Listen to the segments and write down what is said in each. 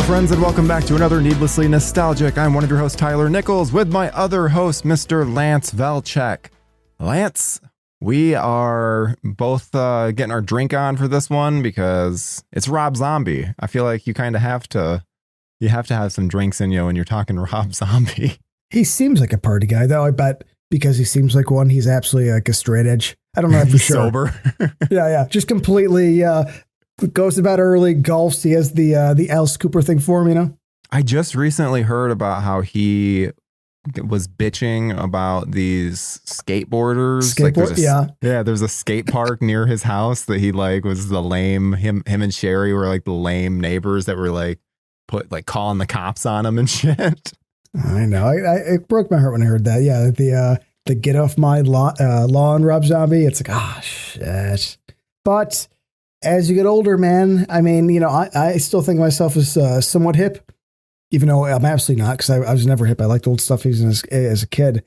friends, and welcome back to another Needlessly Nostalgic. I'm one of your hosts, Tyler Nichols, with my other host, Mr. Lance Velchek. Lance, we are both getting our drink on for this one because it's Rob Zombie. I feel like you kind of have to have some drinks in you when you're talking Rob Zombie. He seems like a party guy, though. I bet because he seems like one, he's absolutely like a straight edge. I don't know that for sure. Sober. Yeah. Just completely goes to bed early, golfs. He has the Alice Cooper thing for him, you know? I just recently heard about how he was bitching about these skateboarders. There's a skate park near his house that he was the lame. Him and Sherry were like the lame neighbors that were calling the cops on him and shit. I know. It broke my heart when I heard that. Yeah, the get off my lawn, Rob Zombie. It's like, shit. But as you get older, man, I mean, you know, I still think of myself as somewhat hip, even though I'm absolutely not, because I was never hip. I liked old stuff even as a kid.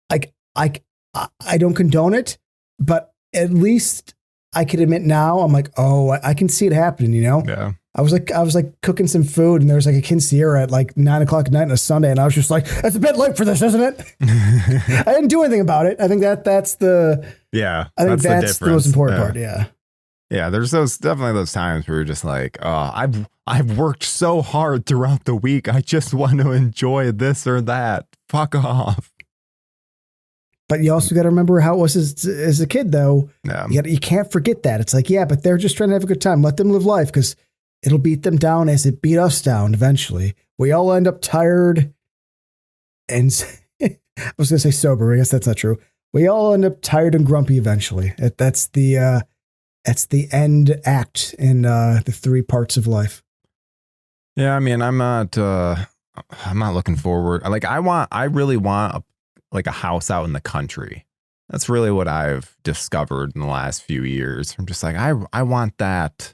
I don't condone it, but at least I could admit now, I'm like, I can see it happening, you know? Yeah. I was like cooking some food, and there was like a quinceañera at like 9 o'clock at night on a Sunday, and I was just like, "That's a bit late for this, isn't it?" I didn't do anything about it. I think that's the the most important part. Yeah. Yeah, there's definitely those times where you're just like, I've worked so hard throughout the week. I just want to enjoy this or that. Fuck off. But you also got to remember how it was as a kid, though. Yeah. You can't forget that. It's like, yeah, but they're just trying to have a good time. Let them live life, because it'll beat them down as it beat us down eventually. We all end up tired and I was going to say sober. I guess that's not true. We all end up tired and grumpy eventually. That's the end act in the three parts of life. Yeah, I mean, I'm not looking forward. I really want a house out in the country. That's really what I've discovered in the last few years. I'm just like, I want that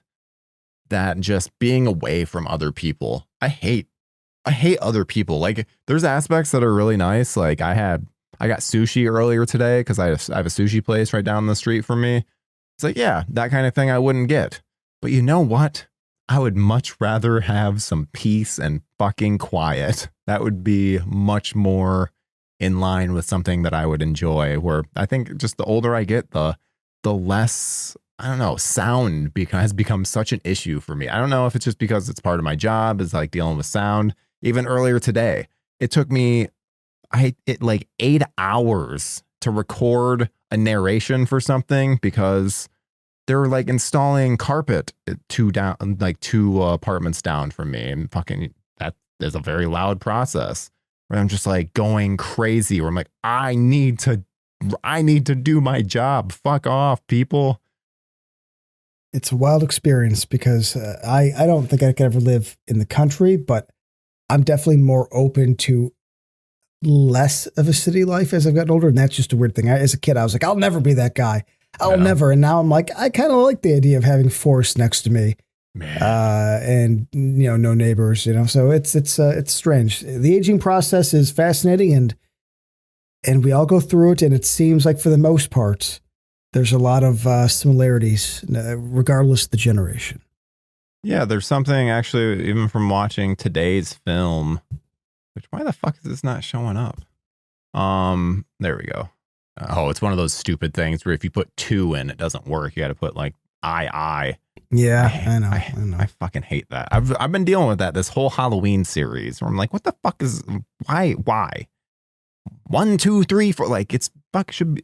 just being away from other people. I hate other people. Like, there's aspects that are really nice. Like, I got sushi earlier today because I have a sushi place right down the street from me. It's like, yeah, that kind of thing I wouldn't get. But you know what? I would much rather have some peace and fucking quiet. That would be much more in line with something that I would enjoy, where I think just the older I get, the less, I don't know, sound has become such an issue for me. I don't know if it's just because it's part of my job is like dealing with sound. Even earlier today, it took me 8 hours to record a narration for something because they were like installing carpet two apartments down from me, and fucking that is a very loud process where I'm just like going crazy, where I'm like, I need to do my job. Fuck off, people. It's a wild experience because I don't think I could ever live in the country, but I'm definitely more open to less of a city life as I've gotten older. And that's just a weird thing. As a kid, I was like, I'll never be that guy. I'll never. And now I'm like, I kind of like the idea of having forest next to me. And you know, no neighbors, you know, so it's strange. The aging process is fascinating, and we all go through it. And it seems like for the most part, there's a lot of similarities, regardless of the generation. Yeah, there's something actually, even from watching today's film, which why the fuck is this not showing up? There we go. Oh, it's one of those stupid things where if you put 2 in, it doesn't work. You got to put like I. Yeah, I know. I fucking hate that. I've been dealing with that this whole Halloween series where I'm like, what the fuck is why? 1, 2, 3, 4. Like, it's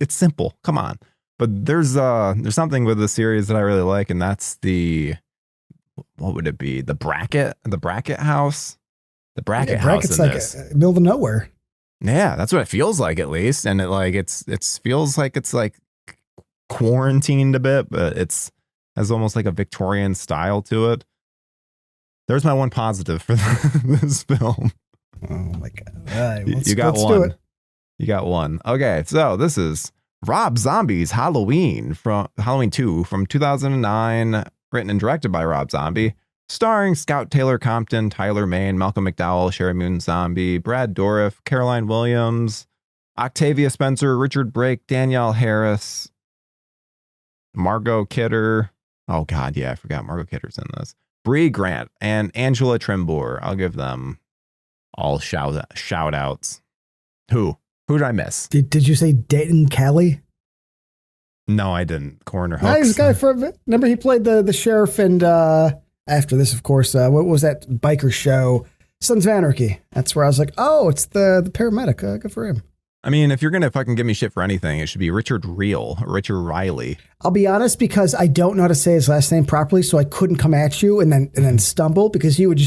simple. Come on. But there's something with the series that I really like, and that's what would it be? The bracket house. The bracket house. Bracket's like middle of nowhere. Yeah, that's what it feels like, at least. And it feels like it's like quarantined a bit, but it's has almost like a Victorian style to it. There's my one positive for this film. Oh my God. All right, you got one. Do it. You got one. Okay, so this is Rob Zombie's Halloween 2 from 2009, written and directed by Rob Zombie, starring Scout Taylor Compton, Tyler Mane, Malcolm McDowell, Sherry Moon Zombie, Brad Dourif, Caroline Williams, Octavia Spencer, Richard Brake, Danielle Harris, Margot Kidder. Oh God, yeah, I forgot Margot Kidder's in this. Bree Grant and Angela Trimbore. I'll give them all shout outs. Who did I miss? Did you say Dayton Kelly? No, I didn't. Corner Hooks. Nice guy remember he played the sheriff and after this, of course, what was that biker show? Sons of Anarchy. That's where I was like, oh, it's the paramedic. Good for him. I mean, if you're going to fucking give me shit for anything, it should be Richard Riley. I'll be honest, because I don't know how to say his last name properly, so I couldn't come at you and then stumble because you'd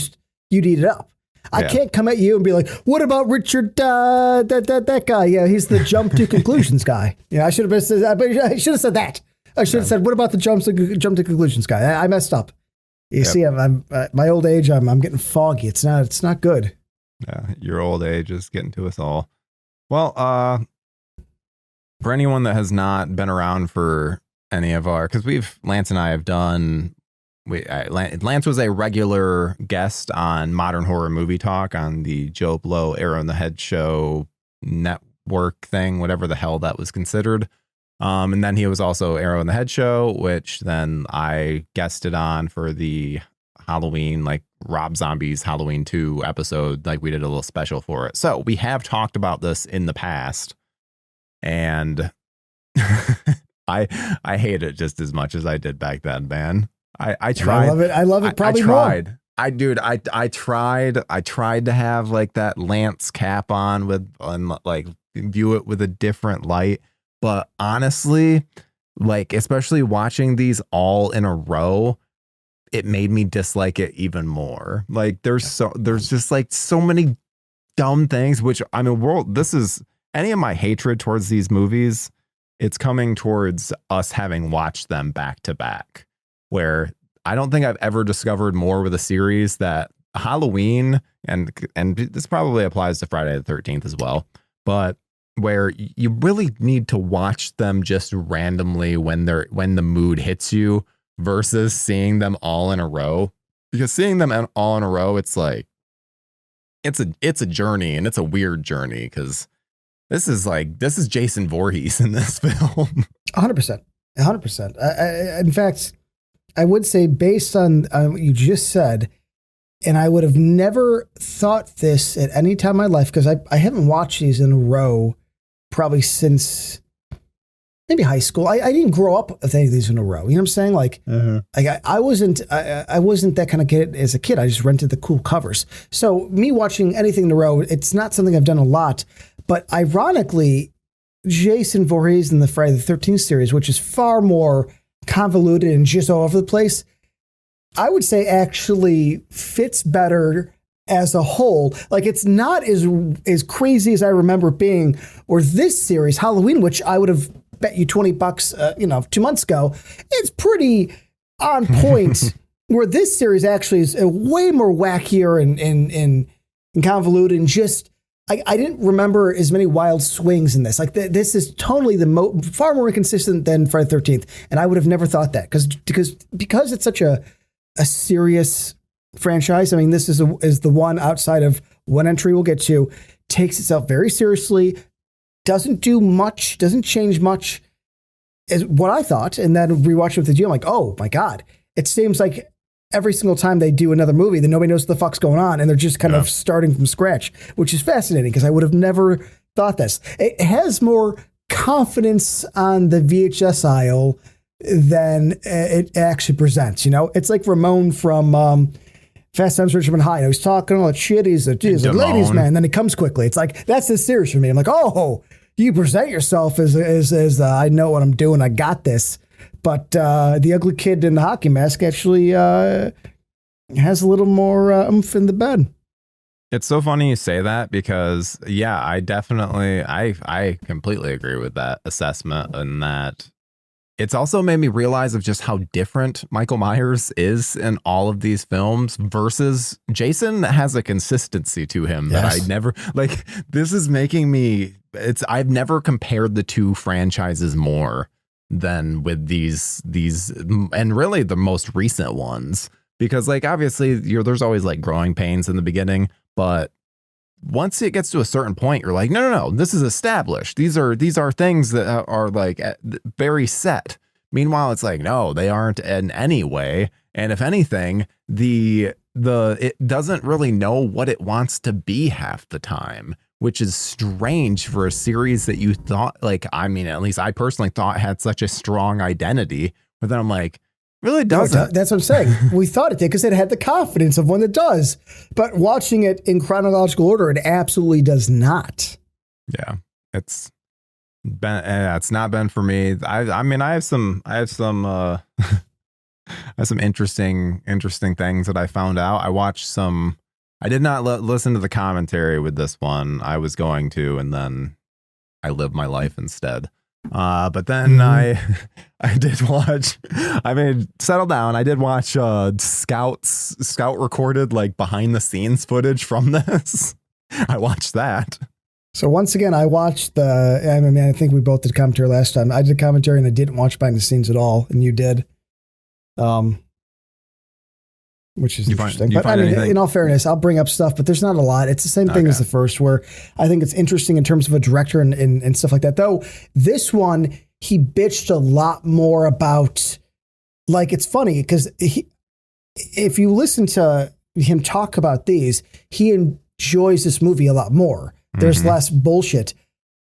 eat it up. I can't come at you and be like, what about Richard, that guy? Yeah, he's the jump to conclusions guy. Yeah, I should have said that. I should have said, what about the jump to conclusions guy? I messed up. You see, I'm my old age, I'm getting foggy. It's not good. Yeah, your old age is getting to us all. Well, for anyone that has not been around for any of our, because Lance and I have done, Lance was a regular guest on Modern Horror Movie Talk on the Joe Blow Arrow in the Head Show network thing, whatever the hell that was considered. And then he was also Arrow in the Head Show, which then I guested on for the Halloween, like Rob Zombie's Halloween 2 episode. Like we did a little special for it. So we have talked about this in the past, and I hate it just as much as I did back then, man. I tried. I love it. Probably I tried. More. I tried to have like that Lance cap on and like view it with a different light. But honestly, like, especially watching these all in a row, it made me dislike it even more. Like there's just like so many dumb things, which I mean, this is any of my hatred towards these movies. It's coming towards us having watched them back to back, where I don't think I've ever discovered more with a series that Halloween and this probably applies to Friday the 13th as well, but where you really need to watch them just randomly when the mood hits you versus seeing them all in a row. Because seeing them all in a row, it's like it's a journey, and it's a weird journey because this is Jason Voorhees in this film. 100%. In fact, I would say based on what you just said, and I would have never thought this at any time in my life because I haven't watched these in a row probably since maybe high school. I didn't grow up with any of these in a row. You know what I'm saying? Like, I wasn't that kind of kid as a kid. I just rented the cool covers. So me watching anything in a row, it's not something I've done a lot. But ironically, Jason Voorhees in the Friday the 13th series, which is far more convoluted and just all over the place, I would say actually fits better as a whole. Like it's not as crazy as I remember it being, or this series, Halloween, which I would have bet you $20, 2 months ago, it's pretty on point. Where this series actually is way more wackier and convoluted, and just I didn't remember as many wild swings in this. Like this is totally far more inconsistent than Friday the 13th, and I would have never thought that because it's such a serious franchise. I mean, this is the one outside of one entry we'll get to, takes itself very seriously, doesn't do much, doesn't change much, is what I thought. And then rewatching with the G, I'm like, oh my God, it seems like every single time they do another movie, then nobody knows what the fuck's going on, and they're just kind of starting from scratch, which is fascinating because I would have never thought this. It has more confidence on the VHS aisle than it actually presents. You know, it's like Ramon from Fast Times at Ridgemont High. He's talking all that shit. He's a ladies' man. Then he comes quickly. It's like, that's the serious for me. I'm like, oh, you present yourself as I know what I'm doing. I got this. But the ugly kid in the hockey mask actually has a little more oomph in the bed. It's so funny you say that because, yeah, I completely agree with that assessment, and that it's also made me realize of just how different Michael Myers is in all of these films versus Jason. Has a consistency to him that I never like. This is making me. I've never compared the two franchises more than with these and really the most recent ones, because like obviously there's always like growing pains in the beginning, but once it gets to a certain point, you're like, no, this is established. These are things that are like very set. Meanwhile, it's like, no, they aren't in any way. And if anything, it doesn't really know what it wants to be half the time, which is strange for a series that you thought, like, I mean, at least I personally thought had such a strong identity, but then I'm like, really doesn't. That's what I'm saying. We thought it did because it had the confidence of one that does, but watching it in chronological order, it absolutely does not. Yeah, it's not been for me. I mean, I have some I have some interesting things that I found out. I watched some. I did not listen to the commentary with this one. I was going to, and then I lived my life instead. But then I did watch. I mean, settle down. I did watch Scout recorded like behind the scenes footage from this. I watched that. So once again, I watched I mean, I think we both did commentary last time. I did commentary and I didn't watch behind the scenes at all, and you did. Which is interesting. But I mean, in all fairness, I'll bring up stuff, but there's not a lot. It's the same thing as the first, where I think it's interesting in terms of a director and stuff like that. Though this one, he bitched a lot more about, like, it's funny because if you listen to him talk about these, he enjoys this movie a lot more. There's less bullshit,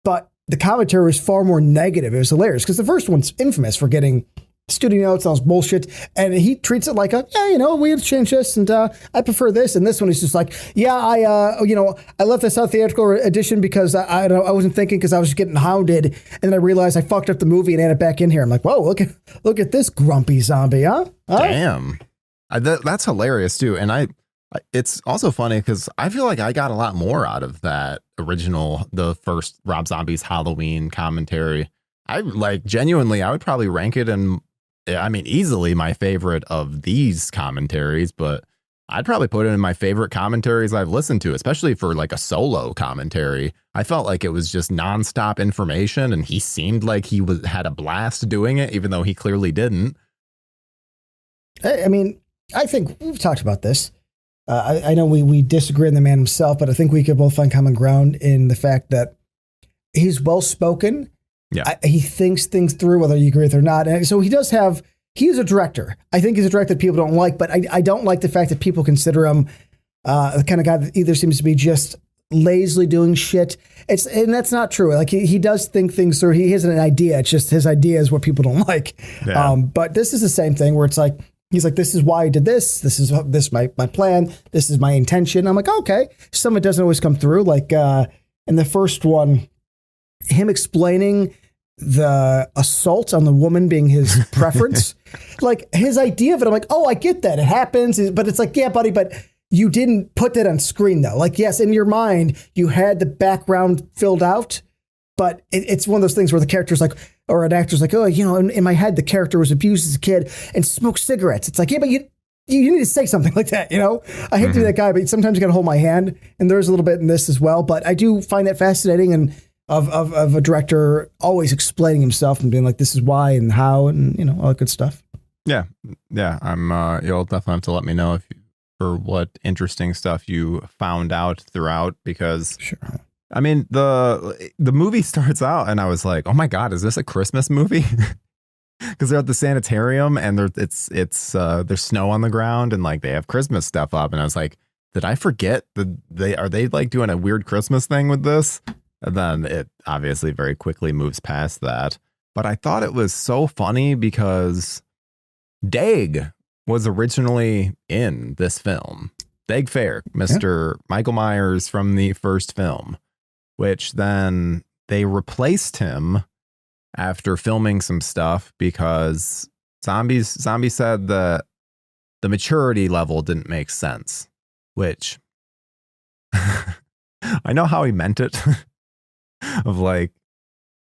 but the commentary was far more negative. It was hilarious because the first one's infamous for getting studio notes, all this bullshit, and he treats it like we had to change this, and I prefer this. And this one is just like, I left this out theatrical edition because I wasn't thinking because I was just getting hounded, and then I realized I fucked up the movie and added it back in here. I'm like, whoa, look at this grumpy zombie, huh? Damn, that's hilarious too. And it's also funny because I feel like I got a lot more out of that the first Rob Zombie's Halloween commentary. I like genuinely, I would probably rank it in. I mean, easily my favorite of these commentaries, but I'd probably put it in my favorite commentaries I've listened to, especially for like a solo commentary. I felt like it was just nonstop information, and he seemed like he had a blast doing it, even though he clearly didn't. I mean, I think we've talked about this. I know we disagree on the man himself, but I think we could both find common ground in the fact that he's well-spoken. Yeah, he thinks things through, whether you agree with it or not. And so he's a director. I think he's a director that people don't like, but I don't like the fact that people consider him the kind of guy that either seems to be just lazily doing shit. And that's not true. Like he does think things through. He has an idea. It's just his idea is what people don't like. Yeah. But this is the same thing where it's like, he's like, this is why I did this. This is my plan. This is my intention. I'm like, okay. Some of it doesn't always come through. Like in the first one, him explaining the assault on the woman being his preference, like his idea of it, I'm like, oh, I get that. It happens. But it's like, yeah, buddy, but you didn't put that on screen though. Like, yes, in your mind, you had the background filled out, but it's one of those things where the character's like, or an actor's like, oh, in my head, the character was abused as a kid and smoked cigarettes. It's like, yeah, but you need to say something like that, I hate to be that guy, but sometimes you got to hold my hand, and there's a little bit in this as well. But I do find that fascinating, and of a director always explaining himself and being like, this is why and how, and all that good stuff. Yeah. I'm you'll definitely have to let me know for what interesting stuff you found out throughout, because sure. I mean, the movie starts out and I was like, oh my God, is this a Christmas movie? Because they're at the sanitarium and there's snow on the ground and like they have Christmas stuff up, and I was like, did I forget that are they like doing a weird Christmas thing with this? And then it obviously very quickly moves past that. But I thought it was so funny because Daeg was originally in this film. Daeg Fair, Mr. Michael Myers from the first film, which then they replaced him after filming some stuff because Zombie said that the maturity level didn't make sense, which I know how he meant it. Of like,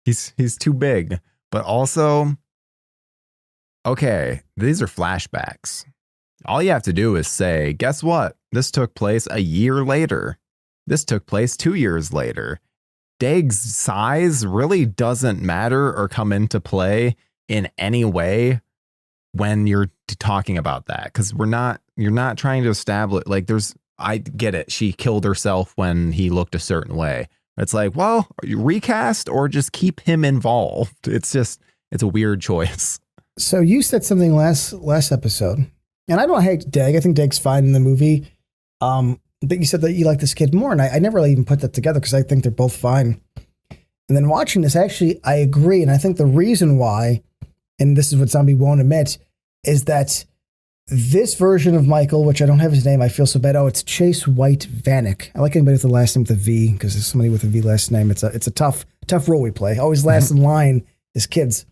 he's too big, but also, okay, these are flashbacks. All you have to do is say, guess what? This took place a year later. This took place 2 years later. Daeg's size really doesn't matter or come into play in any way when you're talking about that, because you're not trying to establish, like, I get it. She killed herself when he looked a certain way. It's like, well, recast or just keep him involved. It's a weird choice. So you said something last episode And I don't hate Dag. I think Dag's fine in the movie. But you said that you like this kid more, and I never really even put that together because I think they're both fine. And then watching this, actually, I agree. And I think the reason why, and this is what Zombie won't admit, is that this version of Michael, which I don't have his name, I feel so bad. Oh, it's Chase White Vanek. I like anybody with the last name with a V because there's somebody with a V last name. It's a tough role we play. Always last in line is kids.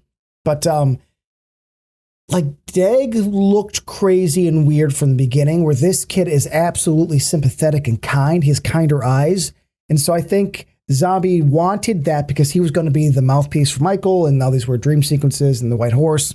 But like Dag looked crazy and weird from the beginning, where this kid is absolutely sympathetic and kind. He has kinder eyes. And so I think Zombie wanted that because he was going to be the mouthpiece for Michael, and all these were dream sequences and the White Horse.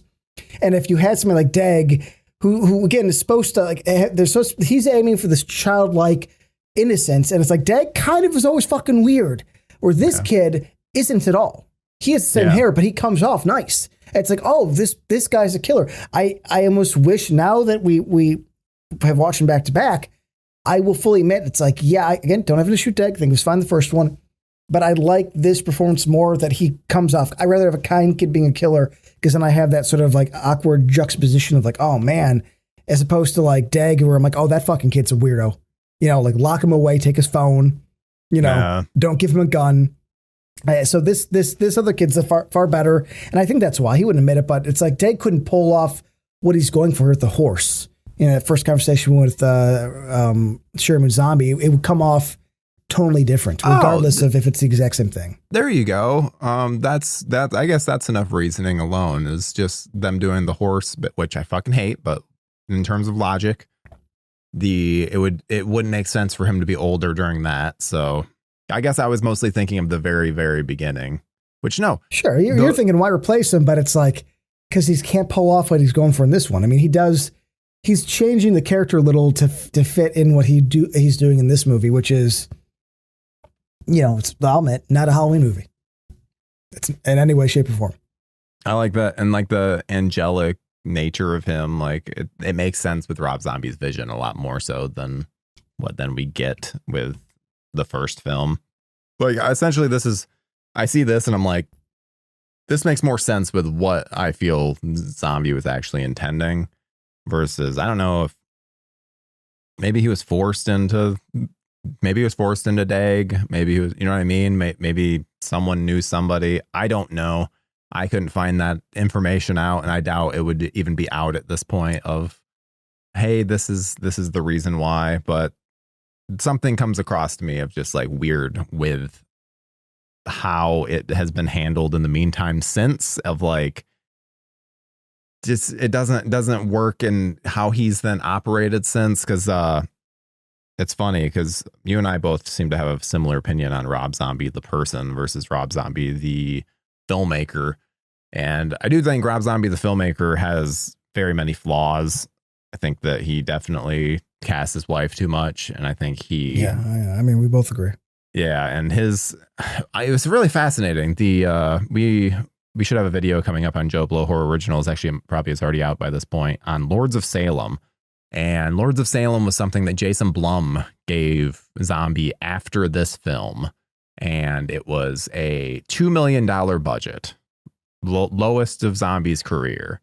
And if you had somebody like Dag, who again is supposed to he's aiming for this childlike innocence, and it's like Dag kind of was always fucking weird, where this kid isn't at all. He has the same hair, but he comes off nice. It's like, oh, this guy's a killer. I almost wish now that we have watched him back to back, I will fully admit it's like, again, don't have an issue with Dag. I think it was fine the first one. But I like this performance more that he comes off. I'd rather have a kind kid being a killer because then I have that sort of like awkward juxtaposition of like, oh man, as opposed to like Dag where I'm like, oh, that fucking kid's a weirdo. You know, like lock him away, take his phone, don't give him a gun. So this other kid's far better. And I think that's why he wouldn't admit it, but it's like Dag couldn't pull off what he's going for with the horse. You know, that first conversation with Sherman Zombie, it would come off totally different, regardless of if it's the exact same thing. There you go. That's I guess that's enough reasoning alone. Is just them doing the horse bit, which I fucking hate. But in terms of logic, it wouldn't make sense for him to be older during that. So I guess I was mostly thinking of the very, very beginning. Which no, sure, you're thinking why replace him, but it's like because he can't pull off what he's going for in this one. I mean, he's changing the character a little to fit in what he's doing in this movie, which is, I'll admit, not a Halloween movie. It's in any way, shape, or form. I like that. And like the angelic nature of him, like it makes sense with Rob Zombie's vision a lot more so than what then we get with the first film. Like essentially I see this and I'm like, this makes more sense with what I feel Zombie was actually intending versus, I don't know if maybe he was forced into Dag. Maybe he was, you know what I mean? Maybe someone knew somebody. I don't know. I couldn't find that information out, and I doubt it would even be out at this point of, hey, this is the reason why. But something comes across to me of just like weird with how it has been handled in the meantime since, of like, just it doesn't work in how he's then operated since, because it's funny because you and I both seem to have a similar opinion on Rob Zombie the person versus Rob Zombie the filmmaker. And I do think Rob Zombie the filmmaker has very many flaws. I think that he definitely casts his wife too much, and I think I mean, we both agree. Yeah, and it was really fascinating. We should have a video coming up on Joe Blow Horror Originals. Actually, probably it's already out by this point, on Lords of Salem. And Lords of Salem was something that Jason Blum gave Zombie after this film. And it was a $2 million budget, lowest of Zombie's career.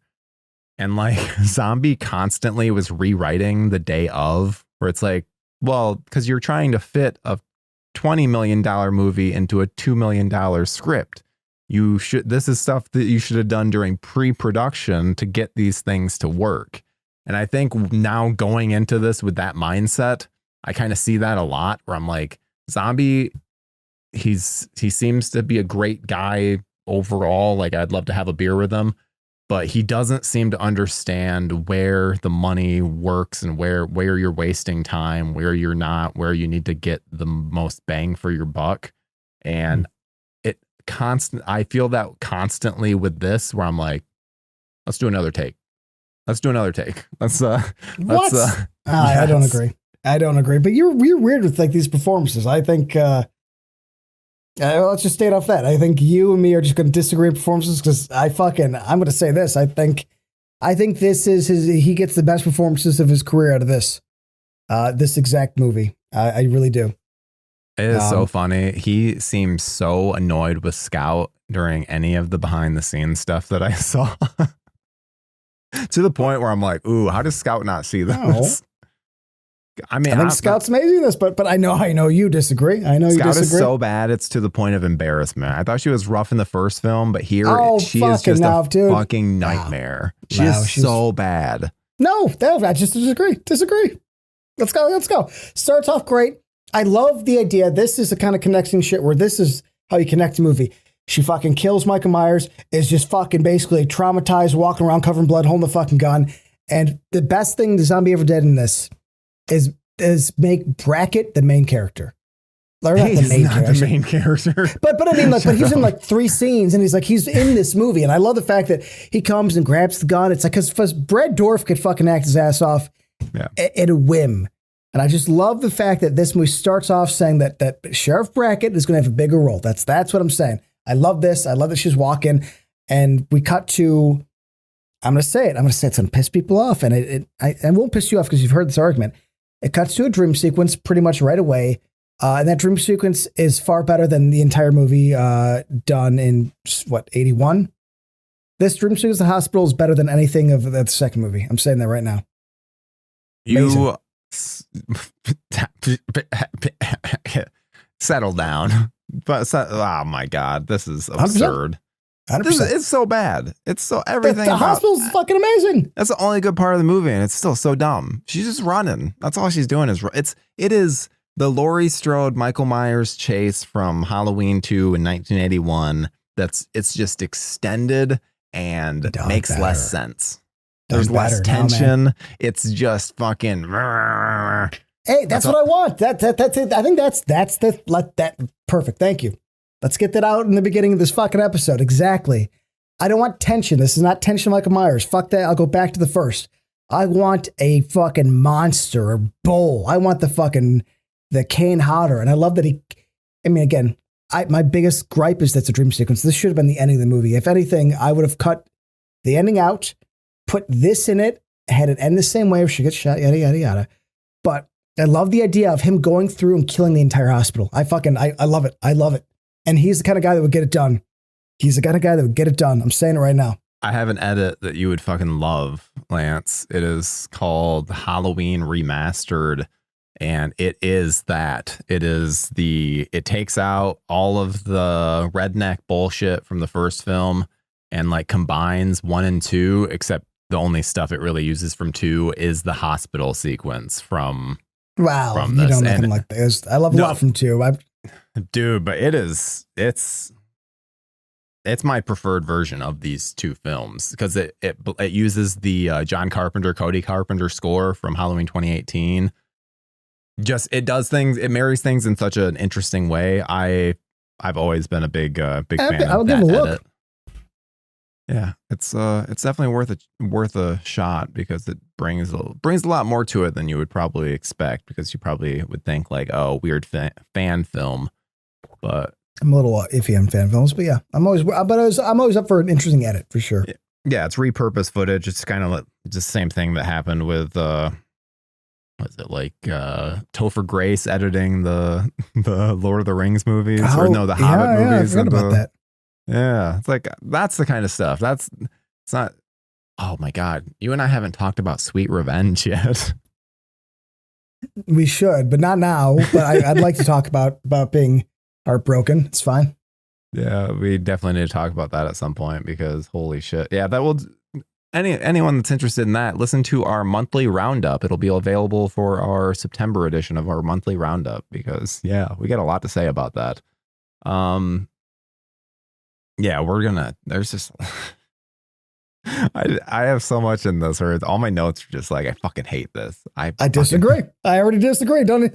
And like Zombie constantly was rewriting the day of, where it's like, well, because you're trying to fit a $20 million movie into a $2 million script. This is stuff that you should have done during pre-production to get these things to work. And I think now going into this with that mindset, I kind of see that a lot, where I'm like, Zombie, he seems to be a great guy overall. Like, I'd love to have a beer with him, but he doesn't seem to understand where the money works and where you're wasting time, where you're not, where you need to get the most bang for your buck. And I feel that constantly with this, where I'm like, let's do another take. I don't agree. But you're weird with like these performances. I think let's just state off that. I think you and me are just going to disagree on performances because I'm going to say this. I think this is he gets the best performances of his career out of this exact movie. I really do. It is so funny. He seems so annoyed with Scout during any of the behind the scenes stuff that I saw. To the point where I'm like, ooh, how does Scout not see this? No. I mean, I think Scout's amazing in this, but I know you disagree. I know Scout you disagree. is so bad, it's to the point of embarrassment. I thought she was rough in the first film, but here she is fucking just now, a dude. fucking nightmare. She Wow, is she's- so bad. No, I just disagree. Let's go. Starts off great. I love the idea. This is the kind of connecting shit where this is how you connect a movie. She fucking kills Michael Myers, is just fucking basically traumatized, walking around covered in blood, holding the fucking gun. And the best thing the zombie ever did in this is make Brackett the main character. Or not He's the main not character. the main character. But I mean, like, but he's in like 3 scenes, and he's in this movie, and I love the fact that he comes and grabs the gun. It's like because Brad Dourif could fucking act his ass off at a whim, and I just love the fact that this movie starts off saying that Sheriff Brackett is going to have a bigger role. That's what I'm saying. I love this. I love that she's walking, and we cut to. I'm going to say it. It's going to piss people off, and it won't piss you off because you've heard this argument. It cuts to a dream sequence pretty much right away. And that dream sequence is far better than the entire movie done in, 81? This dream sequence in the hospital is better than anything of the second movie. I'm saying that right now. You settle down. But oh my God, this is absurd. 100%. It's so bad. It's so everything. The hospital's fucking amazing. That's the only good part of the movie, and it's still so dumb. She's just running. That's all she's doing it is the Laurie Strode Michael Myers chase from Halloween 2 in 1981. It's just extended and makes less sense. There's less tension. It's just fucking. Hey, that's what I want. That's it. I think that's perfect. Thank you. Let's get that out in the beginning of this fucking episode. Exactly. I don't want tension. This is not tension Michael Myers. Fuck that. I'll go back to the first. I want a fucking monster or bull. I want the Kane Hodder. And I love that again, my biggest gripe is that's a dream sequence. This should have been the ending of the movie. If anything, I would have cut the ending out, put this in it, had it end the same way if she gets shot, yada, yada, yada. But I love the idea of him going through and killing the entire hospital. I love it. I love it. And he's the kind of guy that would get it done. He's the kind of guy that would get it done. I'm saying it right now. I have an edit that you would fucking love, Lance. It is called Halloween Remastered. And it is that. It takes out all of the redneck bullshit from the first film and like combines 1 and 2, except the only stuff it really uses from 2 is the hospital sequence from. Wow. From you this. know nothing like this. I love a lot from 2. Dude, but it's my preferred version of these 2 films because it uses the John Carpenter, Cody Carpenter score from Halloween 2018. It does things. It marries things in such an interesting way. I've always been a big fan of that edit. Yeah, it's definitely worth a shot because it brings a lot more to it than you would probably expect because you probably would think like, oh, weird fan film. But I'm a little iffy on fan films, but yeah, I'm always up for an interesting edit for sure. Yeah, it's repurposed footage. It's kind of like just the same thing that happened with was it like Topher Grace editing the Lord of the Rings movies or no, the Hobbit movies? I forgot about that. Yeah, it's like that's the kind of stuff. It's not. Oh my God, you and I haven't talked about Sweet Revenge yet. We should, but not now. But I'd like to talk about being heartbroken. It's fine. Yeah, we definitely need to talk about that at some point because holy shit. Yeah, that will. Anyone that's interested in that, listen to our monthly roundup. It'll be available for our September edition of our monthly roundup because yeah, we got a lot to say about that. Yeah, there's just I have so much in this where all my notes are just like, I fucking hate this. I disagree. I already disagree, don't I?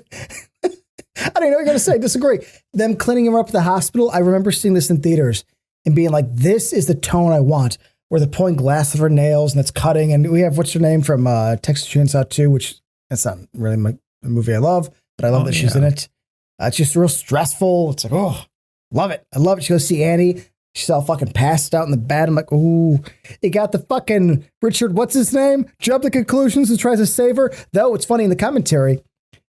I don't know what you're going to say. Disagree. Them cleaning him up at the hospital. I remember seeing this in theaters and being like, this is the tone I want, where they're pulling glass of her nails and it's cutting. And we have, what's her name from Texas Chainsaw 2, which that's not really a movie I love, but I love that she's in it. It's just real stressful. It's like, oh, love it. I love it. She goes see Annie. She's all fucking passed out in the bed. I'm like, ooh, you got the fucking Richard, what's his name? Jump to conclusions and tries to save her. Though it's funny in the commentary,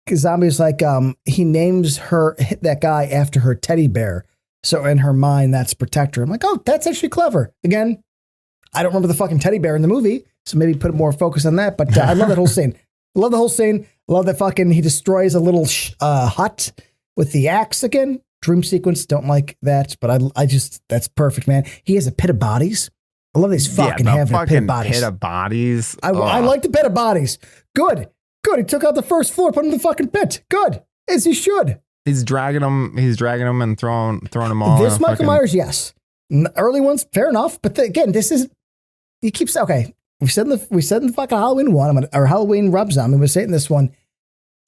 because Zombie's like, he names that guy after her teddy bear. So in her mind, that's Protector. I'm like, oh, that's actually clever. Again, I don't remember the fucking teddy bear in the movie, so maybe put more focus on that. But I love that whole scene. I love the whole scene. I love that fucking he destroys a little hut with the axe again. Dream sequence. Don't like that, but I just that's perfect, man. He has a pit of bodies. I love these fucking having a pit of bodies. Pit of bodies. I like the pit of bodies. Good. He took out the first floor, put him in the fucking pit. Good, as he should. He's dragging them and throwing them all. This Michael Myers, yes. Early ones, fair enough. But again, this is he keeps okay. We said in the fucking Halloween one, or Halloween Rob Zombie. We're saying this one.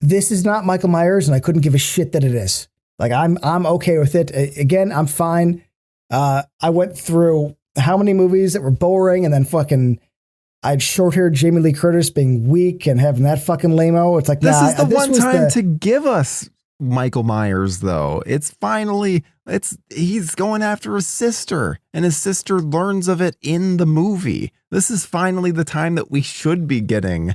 This is not Michael Myers, and I couldn't give a shit that it is. Like I'm okay with it. Again, I'm fine. I went through how many movies that were boring, and then fucking I had short-haired Jamie Lee Curtis being weak and having that fucking lame-o. It's like, this is the one time to give us Michael Myers, though. He's going after his sister, and his sister learns of it in the movie. This is finally the time that we should be getting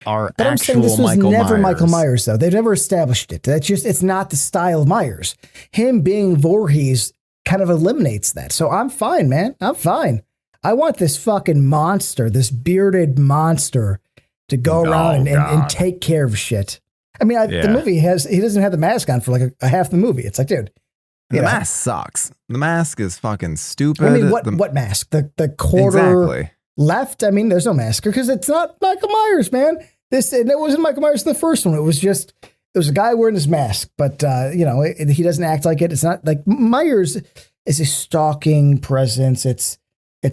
our but actual I'm saying this was Michael never Myers. Michael Myers, though. They've never established it. It's not the style of Myers. Him being Voorhees kind of eliminates that. So I'm fine, man. I'm fine. I want this fucking monster, this bearded monster, to go around and take care of shit. I mean, the movie he doesn't have the mask on for like a half the movie. It's like, dude. The mask sucks. The mask is fucking stupid. I mean, what mask? The quarter left? I mean, there's no mask because it's not Michael Myers, man. And it wasn't Michael Myers in the first one. It was a guy wearing his mask, but he doesn't act like it. It's not like Myers is a stalking presence. It's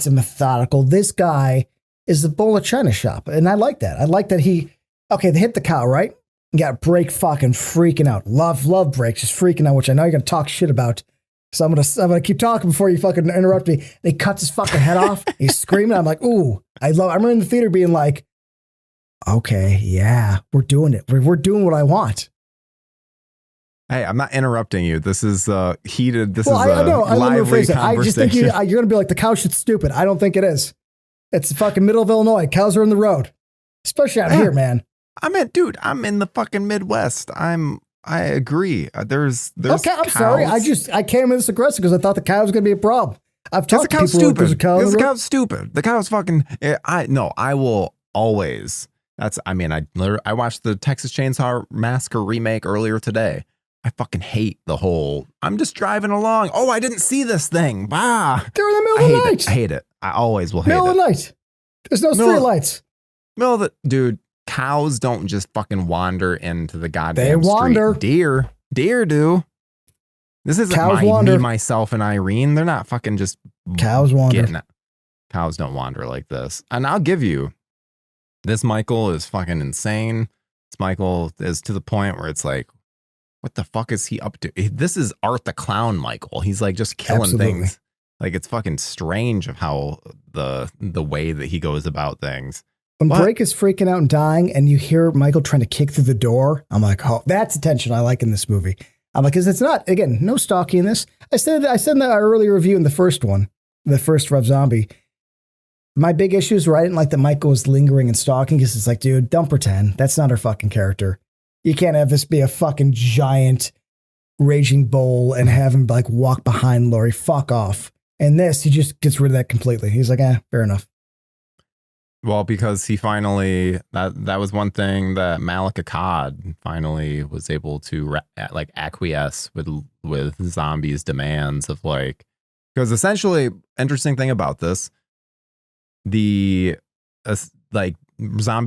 a methodical. This guy is the bull of China shop. And I like that. I like that they hit the cow, right? You got Break fucking freaking out. Love Break just freaking out, which I know you're going to talk shit about. So I'm gonna keep talking before you fucking interrupt me. And he cuts his fucking head off. He's screaming. I'm like, ooh, I remember in the theater being like, okay, yeah, we're doing it. We're doing what I want. Hey, I'm not interrupting you. This is heated. This is I know. lively conversation. I just think you're going to be like, the cow shit's stupid. I don't think it is. It's fucking middle of Illinois. Cows are in the road. Especially out here, man. Dude, I'm in the fucking Midwest. I agree. There's okay, I'm cows. sorry. I came in this aggressive because I thought the cow was going to be a problem. I've talked to people stupid. There's a cow. The cow's stupid. The cow's fucking. I will always. I watched the Texas Chainsaw Massacre remake earlier today. I fucking hate the whole. I'm just driving along. Oh, I didn't see this thing. Bah. They're in the middle of the night. I hate it. I always will hate it. Middle of the night. There's no street lights. Dude. Cows don't just fucking wander into the goddamn They wander. Street. Deer do. This isn't me, myself, and Irene. They're not fucking just cows wander. Cows don't wander like this. And I'll give you, this Michael is fucking insane. This Michael is to the point where it's like, what the fuck is he up to? This is Art the Clown Michael. He's like just killing things. Like it's fucking strange of how the way that he goes about things. When Break is freaking out and dying and you hear Michael trying to kick through the door, I'm like, oh, that's the tension I like in this movie. I'm like, because it's not, again, no stalking in this. I said in the earlier review in the first one, the first Rob Zombie, my big issues were I didn't like that Michael was lingering and stalking because it's like, dude, don't pretend. That's not her fucking character. You can't have this be a fucking giant raging bull and have him like walk behind Laurie. Fuck off. And this, he just gets rid of that completely. He's like, fair enough. Well, because he finally, that was one thing that Malik Akkad finally was able to acquiesce with Zombie's demands of like, because essentially, interesting thing about this, Zombie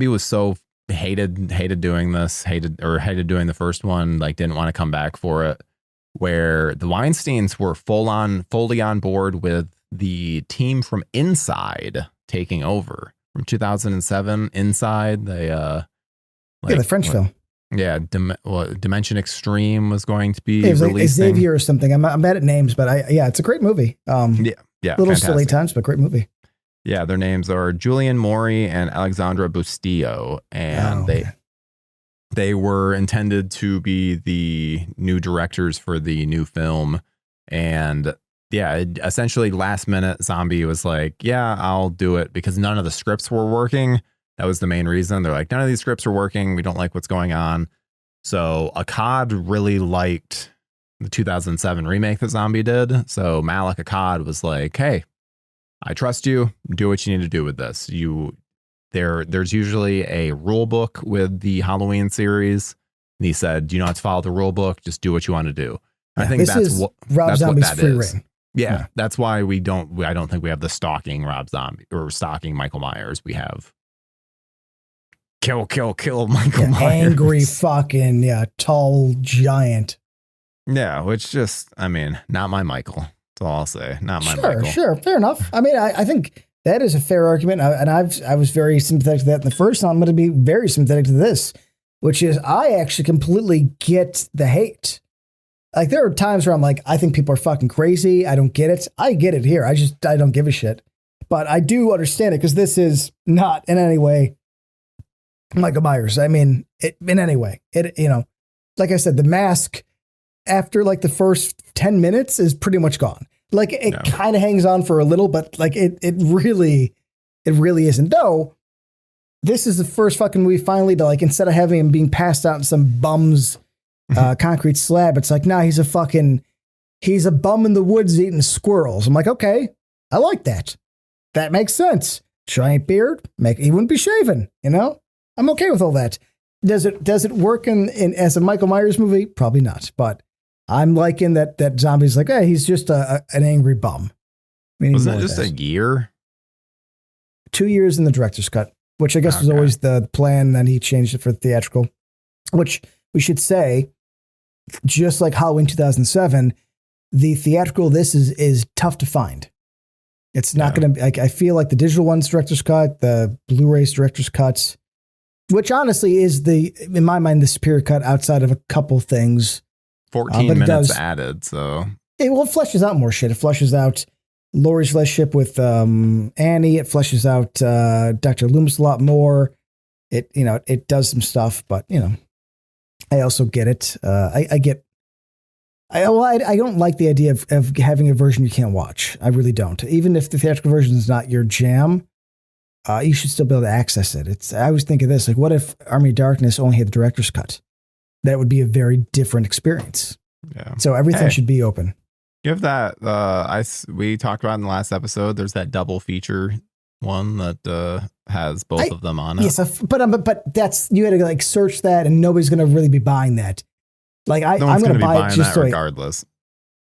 was so hated doing this, hated doing the first one, like didn't want to come back for it, where the Weinsteins were fully on board with the team from Inside taking over. From 2007, Inside, the French film. Yeah, Dimension Extreme was going to be releasing. Like Xavier or something. I'm bad at names, but it's a great movie. Yeah, little fantastic. Silly times, but great movie. Yeah, their names are Julian Maury and Alexandra Bustillo, and they were intended to be the new directors for the new film, and yeah, essentially last minute Zombie was like, yeah, I'll do it because none of the scripts were working. That was the main reason. They're like, none of these scripts are working. We don't like what's going on. So Akkad really liked the 2007 remake that Zombie did. So Malik Akkad was like, hey, I trust you. Do what you need to do with this. There's usually a rule book with the Halloween series. And he said, "Do you not follow the rule book? Just do what you want to do." Yeah, I think that's what Rob that's Zombie's what that free is. reign. Yeah, that's why I don't think we have the stalking Rob Zombie or stalking Michael Myers. We have kill Michael Myers. Angry fucking tall giant. Yeah, which just, I mean, not my Michael. That's all I'll say. Not my Michael. Sure, fair enough. I mean, I think that is a fair argument, and I was very sympathetic to that in the first, and I'm going to be very sympathetic to this, which is I actually completely get the hate. Like, there are times where I'm like, I think people are fucking crazy. I don't get it. I get it here. I don't give a shit. But I do understand it because this is not in any way Michael Myers. I mean, in any way. Like I said, the mask after like the first 10 minutes is pretty much gone. Like, it kind of hangs on for a little, but like it really isn't. Though, this is the first fucking movie finally to, like, instead of having him being passed out in some bum's concrete slab, it's like, nah, he's a bum in the woods eating squirrels. I'm like, okay, I like that. That makes sense. Giant beard, he wouldn't be shaven, I'm okay with all that. Does it work in as a Michael Myers movie? Probably not, but I'm liking that Zombie's like, hey, he's just an angry bum. Wasn't it just a year? 2 years in the director's cut, which I guess was always the plan. Then he changed it for theatrical, which we should say, just like Halloween 2007, the theatrical this is tough to find. It's not going to be, I feel like the digital one's director's cut, the Blu-ray's director's cuts, which honestly is in my mind, the superior cut outside of a couple things. 14 minutes added, so. It fleshes out more shit. It fleshes out Laurie's relationship with Annie. It fleshes out Dr. Loomis a lot more. It does some stuff, but, I also get it. I don't like the idea of having a version you can't watch. I really don't. Even if the theatrical version is not your jam, you should still be able to access it. I always think of this, like, what if Army of Darkness only had the director's cut? That would be a very different experience. Yeah. So everything should be open. Give that, we talked about in the last episode, there's that double feature one that has both of them on it. Yes, but that's, you had to like search that, and nobody's going to really be buying that. Like, I'm going to buy it just so regardless.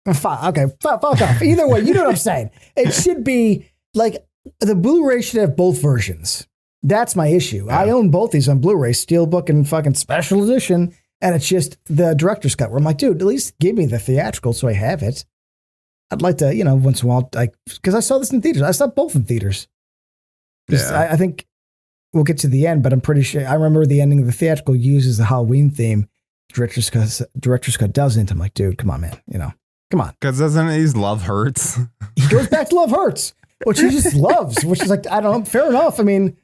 Okay, fuck off. Either way, you know what I'm saying. It should be like the Blu-ray should have both versions. That's my issue. Yeah. I own both these on Blu-ray, Steelbook and fucking special edition, and it's just the director's cut where I'm like, dude, at least give me the theatrical so I have it. I'd like to, once in a while, because I saw this in theaters. I saw both in theaters. Yeah. I think we'll get to the end, but I'm pretty sure I remember the ending of the theatrical uses the Halloween theme. Director's cut doesn't. I'm like, dude, come on, man. Come on. Because doesn't he use Love Hurts? He goes back to Love Hurts, which he just loves, which is like, I don't know, fair enough. I mean,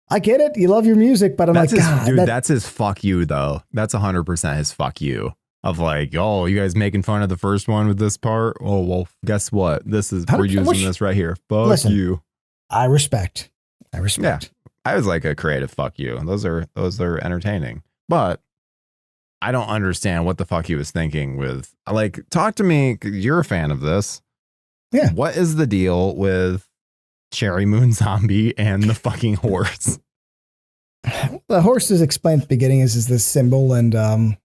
I get it. You love your music, but that's his fuck you, though. That's 100% his fuck you. Of like, oh, you guys making fun of the first one with this part? Oh, well, guess what? We're using this right here. Fuck you. I respect. Yeah, I was like a creative fuck you. Those are entertaining, but I don't understand what the fuck he was thinking with, like, talk to me. You're a fan of this. Yeah. What is the deal with Cherry Moon Zombie and the fucking horse? The horse is explained at the beginning is this symbol, and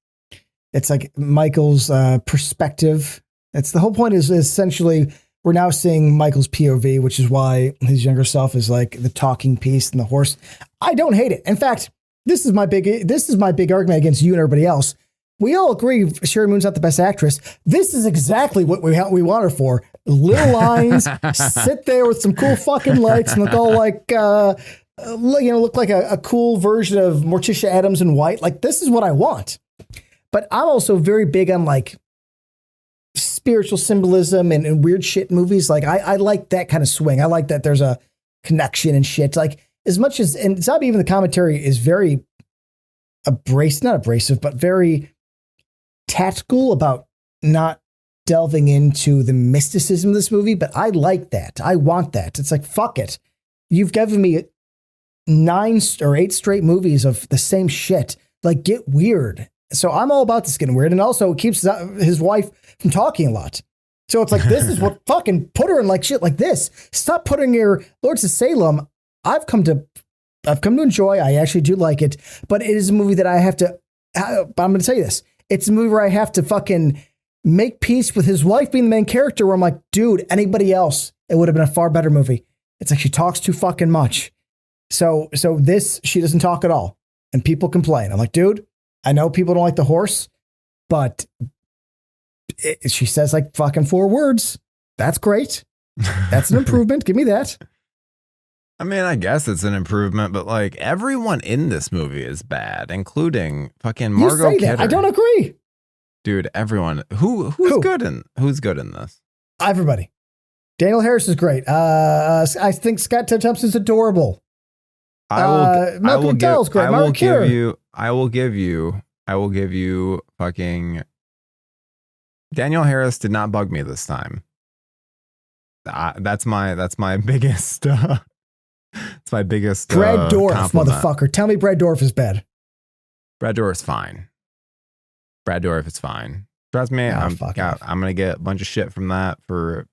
it's like Michael's perspective. It's the whole point is essentially we're now seeing Michael's POV, which is why his younger self is like the talking piece and the horse. I don't hate it. In fact, this is my big argument against you and everybody else. We all agree Sherry Moon's not the best actress. This is exactly what we want her for. Little lines, sit there with some cool fucking lights and look all like, look like a cool version of Morticia Addams in white. Like, this is what I want. But I'm also very big on like spiritual symbolism and weird shit movies. Like, I like that kind of swing. I like that there's a connection and shit. Like, as much as, and it's not even the commentary is very not abrasive, but very tactical about not delving into the mysticism of this movie. But I like that. I want that. It's like, fuck it. You've given me 9 or 8 straight movies of the same shit. Like, get weird. So I'm all about this getting weird. And also it keeps his wife from talking a lot. So it's like, this is what fucking put her in like shit like this. Stop putting your Lords of Salem. I've come to enjoy. I actually do like it, but it is a movie that I have to, I'm going to tell you this. It's a movie where I have to fucking make peace with his wife being the main character, where I'm like, dude, anybody else, it would have been a far better movie. It's like, she talks too fucking much. So this, she doesn't talk at all. And people complain. I'm like, dude, I know people don't like the horse, but she says like fucking 4 words. That's great. That's an improvement. Give me that. I mean, I guess it's an improvement, but like everyone in this movie is bad, including fucking Margot Kidder. I don't agree. Dude, everyone who's good in this? Everybody. Daniel Harris is great. I think Scott Thompson's adorable. Malcolm McDowell's great. I will give you fucking Daniel Harris did not bug me this time. That's my biggest it's my biggest Brad Dourif, compliment. motherfucker. Tell me Brad Dourif is bad. Brad Dourif is fine. Brad Dourif is fine. Trust me, I'm gonna get a bunch of shit from that for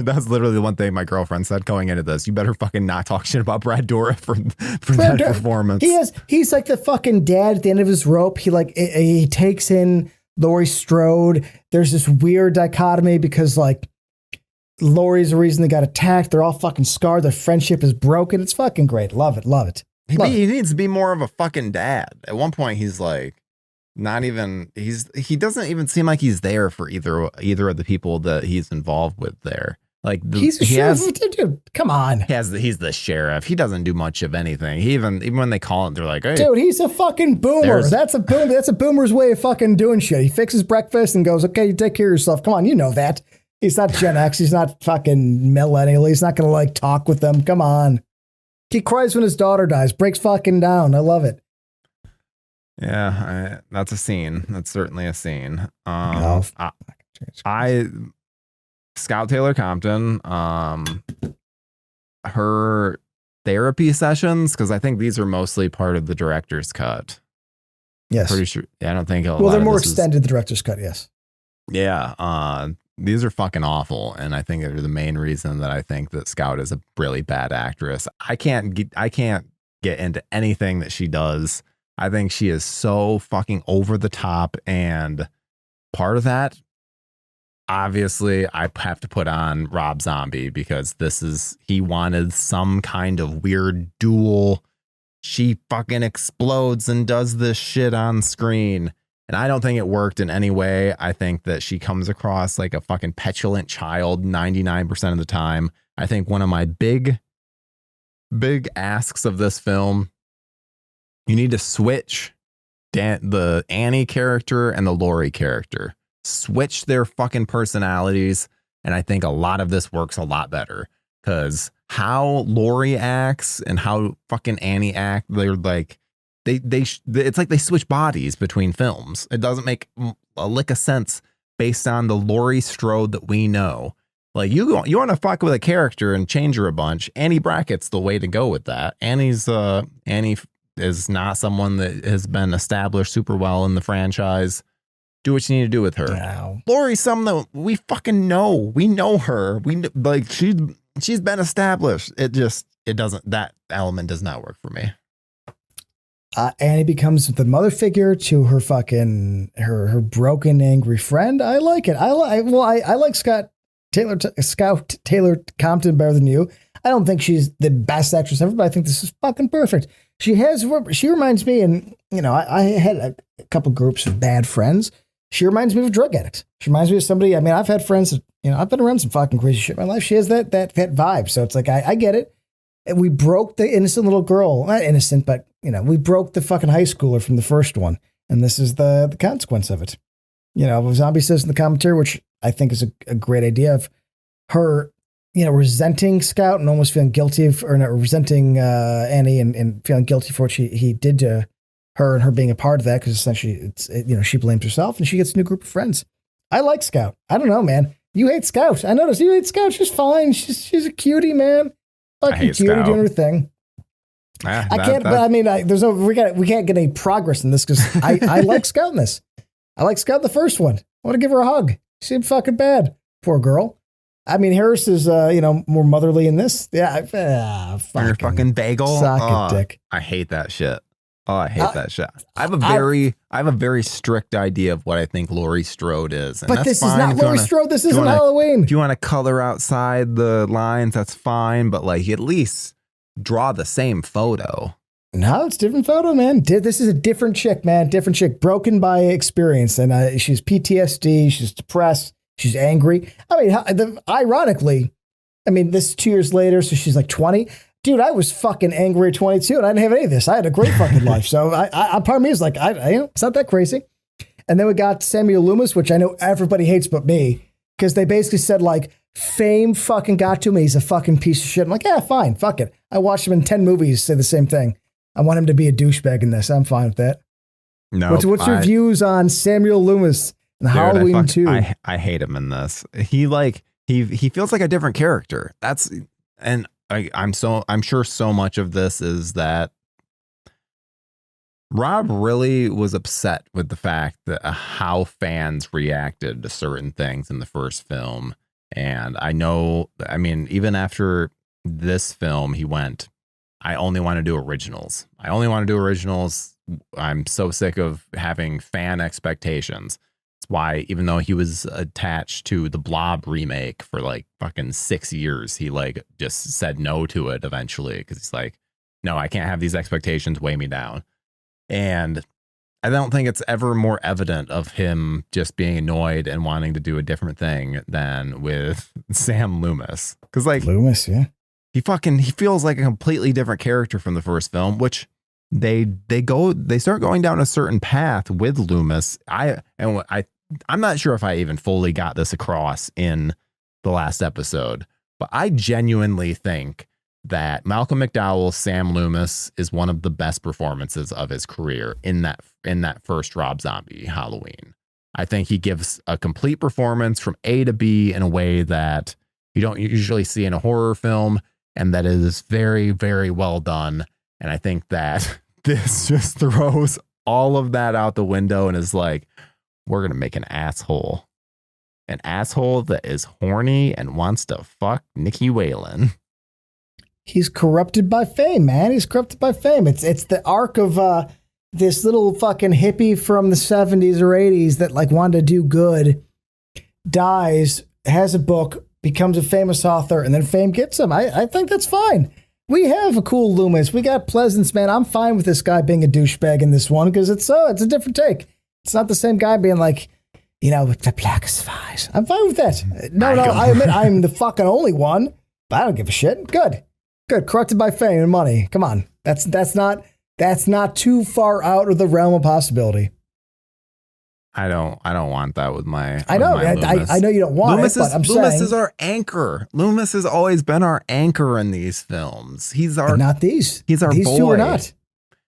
that's literally the one thing my girlfriend said going into this. You better fucking not talk shit about Brad Dourif for that performance. He's like the fucking dad at the end of his rope. He takes in Laurie Strode. There's this weird dichotomy because like Laurie's the reason they got attacked. They're all fucking scarred. Their friendship is broken. It's fucking great. Love it. He needs to be more of a fucking dad. At one point, he's like, he doesn't even seem like he's there for either of the people that he's involved with there. Like he's a sheriff. Dude, come on. He's the sheriff. He doesn't do much of anything. He even when they call him, they're like, hey, dude, he's a fucking boomer. That's a boomer's way of fucking doing shit. He fixes breakfast and goes, okay, you take care of yourself. Come on, you know that. He's not Gen X. He's not fucking millennial. He's not gonna like talk with them. Come on. He cries when his daughter dies. Breaks fucking down. I love it. Yeah, that's a scene. That's certainly a scene. Scout Taylor Compton, her therapy sessions, because I think these are mostly part of the director's cut. Yes. Pretty sure. I don't think. They're more extended. The director's cut. Yes. Yeah. These are fucking awful, and I think they're the main reason that I think that Scout is a really bad actress. I can't get into anything that she does. I think she is so fucking over the top, and part of that, obviously, I have to put on Rob Zombie because he wanted some kind of weird duel. She fucking explodes and does this shit on screen. And I don't think it worked in any way. I think that she comes across like a fucking petulant child 99% of the time. I think one of my big asks of this film, you need to switch the Annie character and the Laurie character. Switch their fucking personalities. And I think a lot of this works a lot better. Because how Laurie acts and how fucking Annie act, they're like, it's like they switch bodies between films. It doesn't make a lick of sense based on the Laurie Strode that we know. Like you want to fuck with a character and change her a bunch. Annie Brackett's the way to go with that. Annie is not someone that has been established super well in the franchise. Do what you need to do with her. Wow. Laurie's someone that we fucking know. We know her. She's been established. That element does not work for me. Annie becomes the mother figure to her fucking her broken, angry friend. I like it. I like Scout Taylor Compton better than you. I don't think she's the best actress ever, but I think this is fucking perfect. She reminds me, and I had a couple groups of bad friends. She reminds me of a drug addict. She reminds me of somebody. I mean, I've had friends that, I've been around some fucking crazy shit in my life. She has that vibe. So it's like, I get it. And we broke the innocent little girl, not innocent, but we broke the fucking high schooler from the first one. And this is the consequence of it. Zombie says in the commentary, which I think is a great idea, of her, resenting Scout and almost feeling guilty resenting Annie and feeling guilty for what he did to her and her being a part of that. Cause essentially she blames herself and she gets a new group of friends. I like Scout. I don't know, man. You hate Scout. I noticed you hate Scout. She's fine. She's a cutie, man. Fucking cutie doing her thing. I can't, but I mean, we can't get any progress in this because I like Scout in this. I like Scout the first one. I want to give her a hug. She seemed fucking bad. Poor girl. I mean, Harris is, more motherly in this. Yeah, Your fucking bagel. Sock it, dick. I hate that shit. Oh, I hate that shit. I have a very strict idea of what I think Laurie Strode is. And but that's this fine. is not Laurie Strode. This isn't Halloween. If you want to color outside the lines, that's fine. But like, at least draw the same photo. No, it's a different photo, man. This is a different chick, man. Different chick, broken by experience. And she's PTSD. She's depressed. She's angry. I mean, ironically, this is 2 years later. So she's like 20. Dude, I was fucking angry at 22 and I didn't have any of this. I had a great fucking life. So I part of me is like, it's not that crazy. And then we got Samuel Loomis, which I know everybody hates but me, because they basically said like, fame fucking got to me. He's a fucking piece of shit. I'm like, yeah, fine, fuck it. I watched him in 10 movies say the same thing. I want him to be a douchebag in this. I'm fine with that. No. What's your views on Samuel Loomis and Halloween 2? I hate him in this. He feels like a different character. I'm sure so much of this is that Rob really was upset with the fact that how fans reacted to certain things in the first film. And even after this film, he went, I only want to do originals. I'm so sick of having fan expectations. That's why, even though he was attached to the Blob remake for like fucking 6 years, he like just said no to it eventually because he's like, no, I can't have these expectations weigh me down. And I don't think it's ever more evident of him just being annoyed and wanting to do a different thing than with Sam Loomis. Because like Loomis, yeah, he feels like a completely different character from the first film, which they start going down a certain path with Loomis. I'm not sure if I even fully got this across in the last episode, but I genuinely think that Malcolm McDowell's Sam Loomis is one of the best performances of his career in that first Rob Zombie Halloween. I think he gives a complete performance from A to B in a way that you don't usually see in a horror film, and that is very, very well done. And I think that this just throws all of that out the window and is like, we're going to make an asshole that is horny and wants to fuck Nikki Whalen. He's corrupted by fame, man. He's corrupted by fame. It's the arc of this little fucking hippie from the 70s or 80s that like wanted to do good, dies, has a book, becomes a famous author, and then fame gets him. I think that's fine. We have a cool Loomis. We got Pleasance, man. I'm fine with this guy being a douchebag in this one because it's a different take. It's not the same guy being like, with the blackest eyes. I'm fine with that. No, I admit I'm the fucking only one, but I don't give a shit. Good. Corrupted by fame and money. Come on. That's not too far out of the realm of possibility. I don't want that with my. I know. I know you don't want Loomis but I'm saying Loomis is our anchor. Loomis has always been our anchor in these films. He's our. But not these. He's our these boy. Two are not.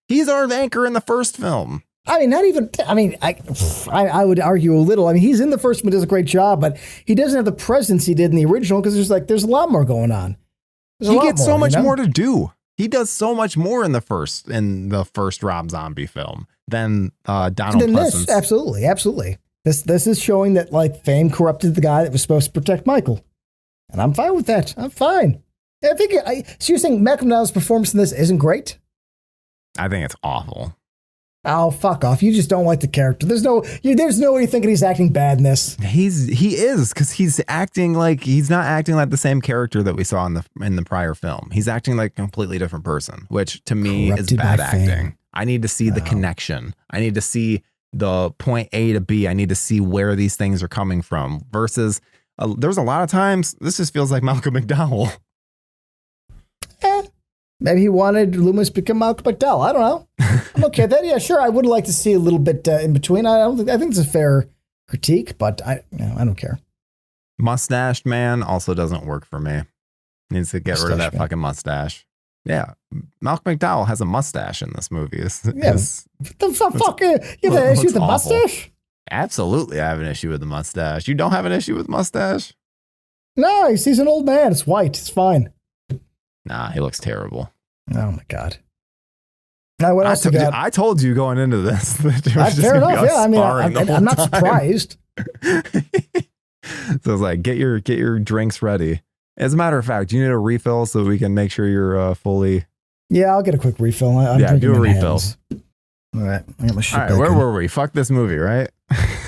He's our anchor in the first film. I mean, not even. I mean, I would argue a little. I mean, he's in the first one, does a great job, but he doesn't have the presence he did in the original because there's a lot more going on. He gets so much more to do. He does so much more in the first Rob Zombie film than Donald Pleasence. Absolutely. This is showing that like fame corrupted the guy that was supposed to protect Michael, and I'm fine with that. I'm fine. I think. So you're saying Malcolm McDowell's performance in this isn't great? I think it's awful. Oh, fuck off. You just don't like the character. There's no way you're thinking he's acting bad in this. He is, because he's acting like he's not acting like the same character that we saw in the prior film. He's acting like a completely different person, which to me corrupted is bad acting. Fame. I need to see the connection. I need to see the point A to B. I need to see where these things are coming from versus there's a lot of times this just feels like Malcolm McDowell. Maybe he wanted Loomis to become Malcolm McDowell. I don't know. I'm okay with that. Yeah, sure. I would like to see a little bit in between. I think it's a fair critique, but I don't care. Mustached man also doesn't work for me. Needs to get rid of that fucking mustache. Yeah, Malcolm McDowell has a mustache in this movie. The fuck? You have an issue with the mustache? Absolutely, I have an issue with the mustache. You don't have an issue with mustache? No, he's an old man. It's white. It's fine. Nah, he looks terrible. Oh my god. Now what else? I told you going into this. Fair enough. Yeah, I mean, I'm not surprised. So it's like, get your drinks ready. As a matter of fact, you need a refill so we can make sure you're fully. Yeah, I'll get a quick refill. I'm Yeah, do a drinking in refill. hands. All right, I got my shit All right, back where in. were we? Fuck this movie, right?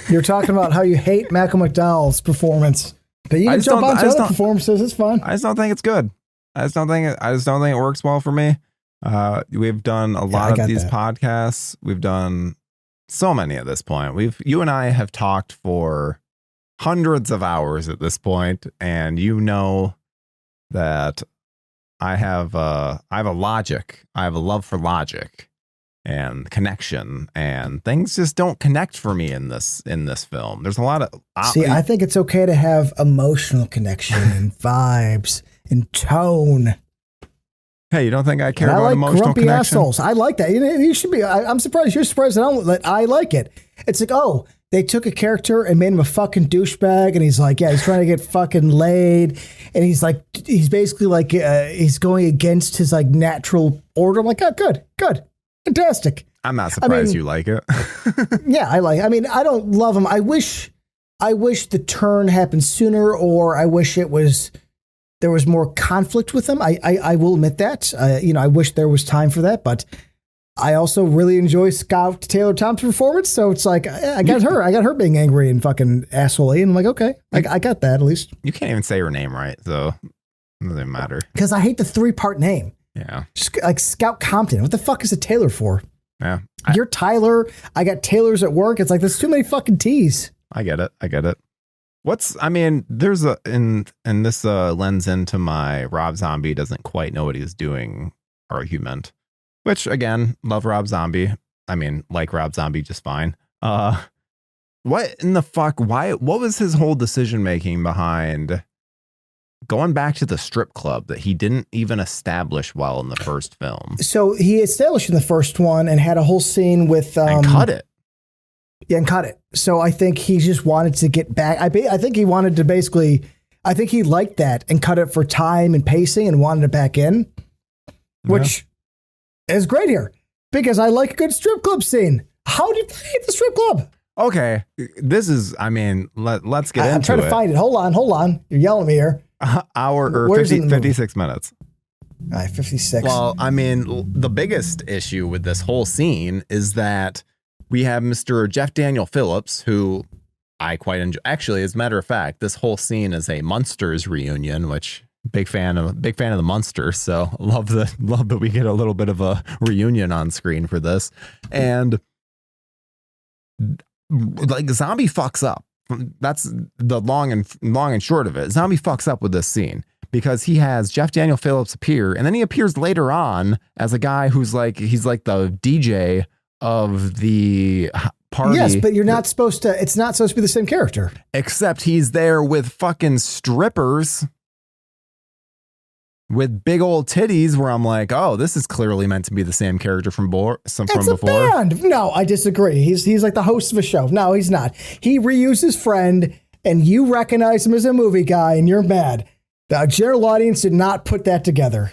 You're talking about how you hate Malcolm McDowell's performance, but you I can just jump don't- I onto just other don't- performances. It's fine. I just don't think it's good. I just don't think it works well for me. We've done a I lot of got these that. podcasts. We've done so many at this point. You and I have talked for hundreds of hours at this point, and you know that I have a logic. I have a love for logic and connection, and things just don't connect for me in this film. There's a lot of See, I think it's okay to have emotional connection and vibes and tone. Hey, you don't think I care And I about like emotional grumpy connection? assholes. I like that. You should be. I'm surprised. You're surprised that I like it. It's like, oh, they took a character and made him a fucking douchebag, and he's like, yeah, he's trying to get fucking laid, and he's basically like, he's going against his like natural order. I'm like, oh, good, fantastic. I'm not surprised mean- you like it. Yeah, I mean, I don't love him. I wish the turn happened sooner, or I wish there was more conflict with him. I will admit that. I wish there was time for that, but I also really enjoy Scout Taylor Thompson's performance. So it's like, I got her being angry and fucking asshole-y, and I'm like, okay, I got that at least. You can't even say her name right, so it doesn't matter. Because I hate the 3-part name. Yeah. Just like Scout Compton. What the fuck is a Taylor for? Yeah. You're Tyler. I got Taylors at work. It's like, there's too many fucking T's. I get it. There's and this lends into my Rob Zombie doesn't quite know what he's doing argument, which again, love Rob Zombie. I mean, like Rob Zombie just fine. What in the fuck? What was his whole decision making behind going back to the strip club that he didn't even establish well in the first film? So he established in the first one and had a whole scene with And cut it. Yeah, and cut it. So I think he just wanted to get back. I think he wanted to basically. I think he liked that and cut it for time and pacing and wanted it back in, which is great here because I like a good strip club scene. How do you hate the strip club? Okay, this is. I mean, let's get into it. I'm trying to find it. Hold on. You're yelling at me here. Hour or Where's it 50, in the movie? 56 minutes. All right, 56. Well, I mean, the biggest issue with this whole scene is that we have Mr. Jeff Daniel Phillips, who I quite enjoy. Actually, as a matter of fact, this whole scene is a Munsters reunion, which big fan of the Munsters. So love that we get a little bit of a reunion on screen for this. And like Zombie fucks up. That's the long and short of it. Zombie fucks up with this scene because he has Jeff Daniel Phillips appear, and then he appears later on as a guy who's like, he's like the DJ of the party. yes, but you're not supposed to. It's not supposed to be the same character. Except he's there with fucking strippers with big old titties, where I'm like, oh, this is clearly meant to be the same character from It's before. a band. No, I disagree. He's like the host of a show. No, he's not. He reused his friend, and you recognize him as a movie guy, and you're mad. The general audience did not put that together.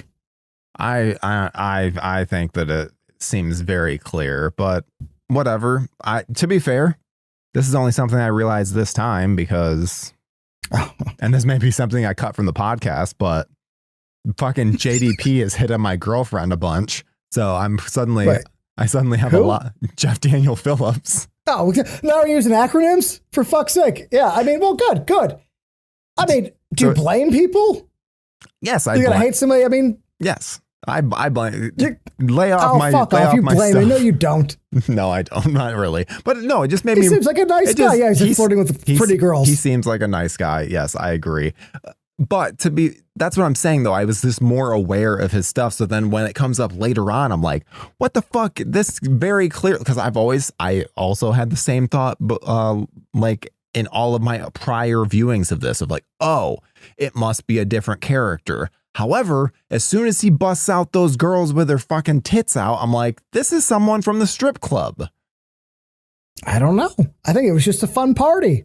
I think that it seems very clear, but whatever. To be fair, this is only something I realized this time because, and this may be something I cut from the podcast, but fucking JDP has hit on my girlfriend a bunch. So I suddenly have Who? a lot. Jeff Daniel Phillips. Oh, now we're using acronyms? For fuck's sake. Yeah, I mean, well, good. I mean, do you blame people? Yes, You're going to hate somebody? I mean, yes, I blame. You- Lay off my. fuck lay off. off You my blame me. stuff. No, you don't. No, I don't. Not really. But no, it just made He me. seems like a nice it guy. just- Yeah, he's flirting with pretty girls. He seems like a nice guy. Yes, I agree. But that's what I'm saying though. I was just more aware of his stuff. So then when it comes up later on, I'm like, what the fuck? This very clear, because I also had the same thought, but like in all of my prior viewings of this, of like, oh, it must be a different character. However, as soon as he busts out those girls with their fucking tits out, I'm like, this is someone from the strip club. I don't know. I think it was just a fun party.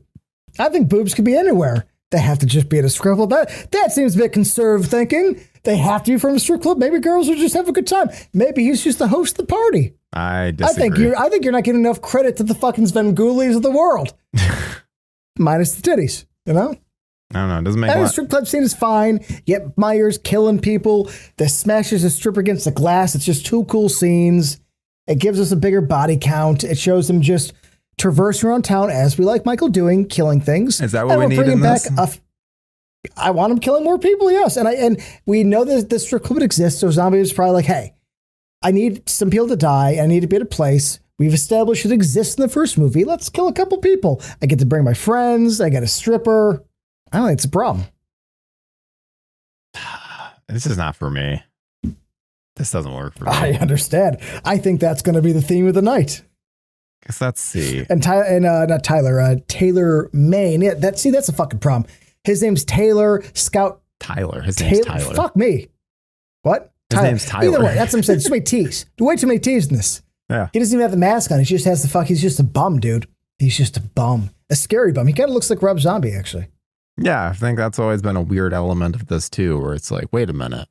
I think boobs could be anywhere. They have to just be at a strip club. That seems a bit conservative thinking. They have to be from a strip club. Maybe girls will just have a good time. Maybe he's just the host of the party. I disagree. I think you're not giving enough credit to the fucking Svengoolies of the world. Minus the titties. You know? I don't know. It doesn't make And the sense. strip club scene is fine. Yet Myers killing people. The smashes the stripper against the glass. It's just two cool scenes. It gives us a bigger body count. It shows them just traversing around town as we like Michael doing, killing things. Is that what And we we're need bringing in back this? I want him killing more people, yes. And we know that the strip club exists, so Zombie was probably like, hey, I need some people to die. I need to be at a place. We've established it exists in the first movie. Let's kill a couple people. I get to bring my friends. I got a stripper. I don't think it's a problem. This is not for me. This doesn't work for me. I understand. I think that's going to be the theme of the night. Guess let's see. And Taylor Maine. Yeah, that's a fucking problem. His name's Taylor Scout. Tyler. His name's Tyler. Fuck me. What? His name's Tyler. Either way, that's what I'm saying. Too many T's. Way too many T's in this. Yeah. He doesn't even have the mask on. He just has the fuck. He's just a bum, dude. He's just a bum. A scary bum. He kind of looks like Rob Zombie, actually. Yeah, I think that's always been a weird element of this too, where it's like, wait a minute.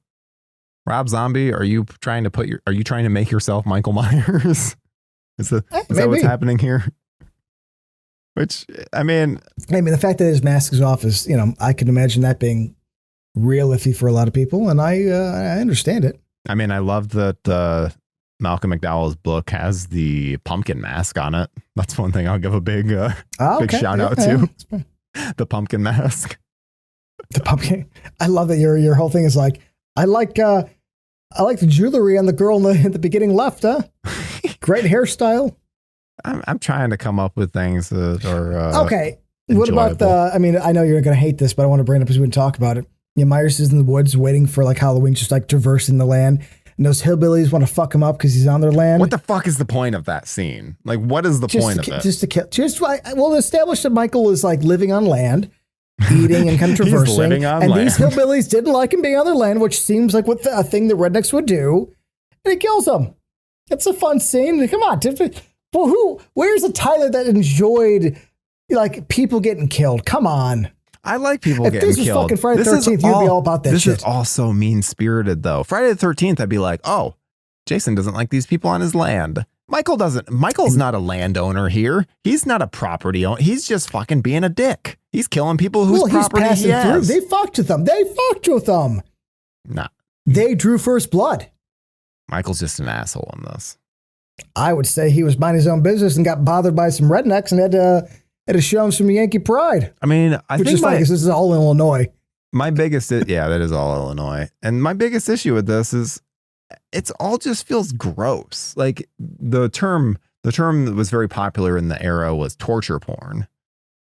Rob Zombie, are you trying to make yourself Michael Myers? Is that what's happening here? Which, I mean, the fact that his mask is off is, I can imagine that being real iffy for a lot of people, and I understand it. I mean, I love that Malcolm McDowell's book has the pumpkin mask on it. That's one thing I'll give a big shout out to. The pumpkin mask. The pumpkin. I love that your whole thing is like, I like the jewelry on the girl in the beginning left, huh? Great hairstyle. I'm trying to come up with things that are okay. enjoyable. What about I know you're going to hate this, but I want to bring it up because we didn't talk about it. Myers is in the woods waiting for like Halloween, just like traversing the land. And those hillbillies want to fuck him up because he's on their land. What the fuck is the point of that scene? Like, what is the point of it? Just to kill. We'll establish that Michael is like living on land, eating and kind of traversing. He's living on and land. These hillbillies didn't like him being on their land, which seems like a thing the rednecks would do. And he kills them. It's a fun scene. Come on. Well, where's a Tyler that enjoyed like people getting killed? Come on. I like people getting killed. If this was fucking Friday the 13th, you'd be all about that shit. This is also mean-spirited, though. Friday the 13th, I'd be like, oh, Jason doesn't like these people on his land. Michael's not a landowner here. He's not a property owner. He's just fucking being a dick. He's killing people whose property he has. They fucked with them. Nah. They drew first blood. Michael's just an asshole in this. I would say he was minding his own business and got bothered by some rednecks and had to show him some Yankee pride. I mean, which is funny because this is all Illinois. My biggest, yeah, that is all Illinois. And my biggest issue with this is it's all just feels gross. Like the term that was very popular in the era was torture porn.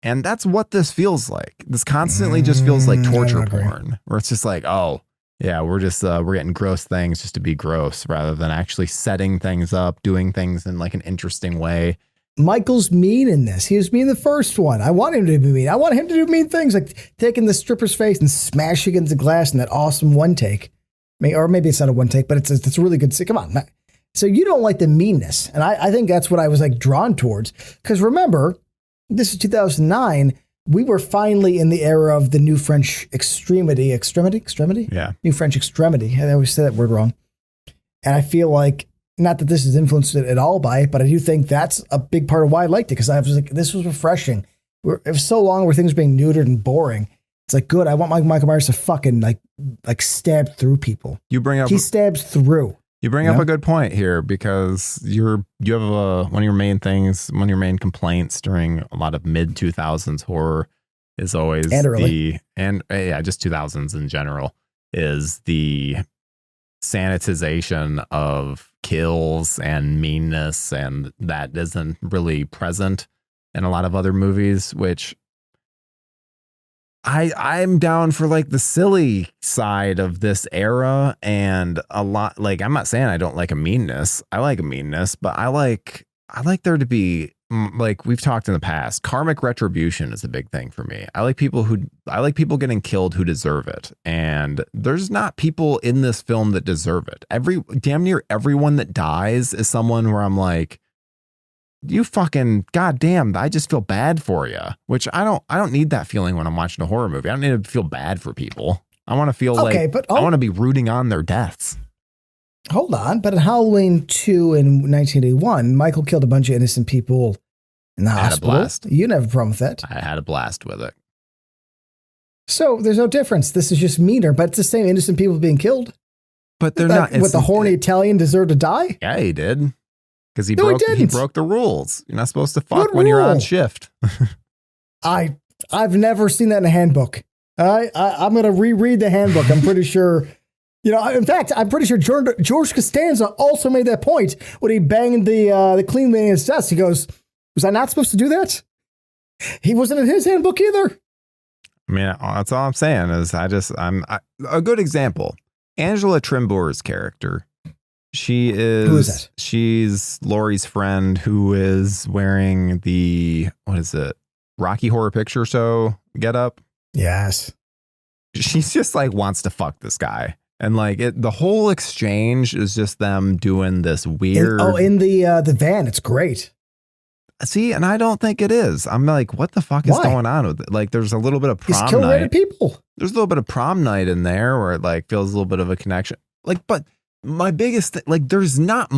And that's what this feels like. This constantly just feels like torture porn, where it's just like, oh, yeah, we're getting gross things just to be gross rather than actually setting things up, doing things in like an interesting way. Michael's mean in this. He was mean in the first one. I want him to be mean. I want him to do mean things like taking the stripper's face and smashing it into glass in that awesome one take. Or maybe it's not a one take, but it's a really good. Come on. So you don't like the meanness. And I think that's what I was like drawn towards. Because remember, this is 2009. We were finally in the era of the new French extremity. Yeah. New French extremity. I always say that word wrong. And I feel like, not that this is influenced at all by it, but I do think that's a big part of why I liked it. Because I was like, this was refreshing. It was so long where things were being neutered and boring. It's like, good. I want Michael Myers to fucking like stab through people. He stabs through. You bring up a good point here because you have one of your main complaints during a lot of mid 2000s horror is always just 2000s in general is the sanitization of kills and meanness, and that isn't really present in a lot of other movies, which I'm down for like the silly side of this era, and a lot like, I'm not saying I don't like a meanness. I like a meanness, but I like there to be, like we've talked in the past, karmic retribution is a big thing for me. I like people getting killed who deserve it. And there's not people in this film that deserve it. Damn near everyone that dies is someone where I'm like, you fucking goddamn, I just feel bad for you, which I don't need that feeling when I'm watching a horror movie. I don't need to feel bad for people. I want to feel I want to be rooting on their deaths. Hold on. But in Halloween 2 in 1981, Michael killed a bunch of innocent people in the hospital. Had a blast. You didn't have a problem with that. I had a blast with it. So there's no difference. This is just meaner, but it's the same innocent people being killed. But they're Like, not. What, the horny Italian deserved to die? Yeah, he did. Because he No, he broke he didn't. broke the rules. You're not supposed to fuck What when you're on rule? shift. I've never seen that in a handbook. I'm going to reread the handbook. I'm pretty sure. In fact, I'm pretty sure George Costanza also made that point when he banged the clean lady in his desk. He goes, "Was I not supposed to do that?" He wasn't in his handbook either. I mean, that's all I'm saying is a good example. Angela Trimbour's character. She is. Who is that? She's Laurie's friend who is wearing the, what is it? Rocky Horror Picture Show getup. Yes. She's just like wants to fuck this guy. And like the whole exchange is just them doing this weird. In the van. It's great. See, and I don't think it is. I'm like, what the fuck is Why? going on with it? Like, there's a little bit of He's prom killing night. random people. There's a little bit of prom night in there where it like feels a little bit of a connection. Like, but my biggest thing, like, there's not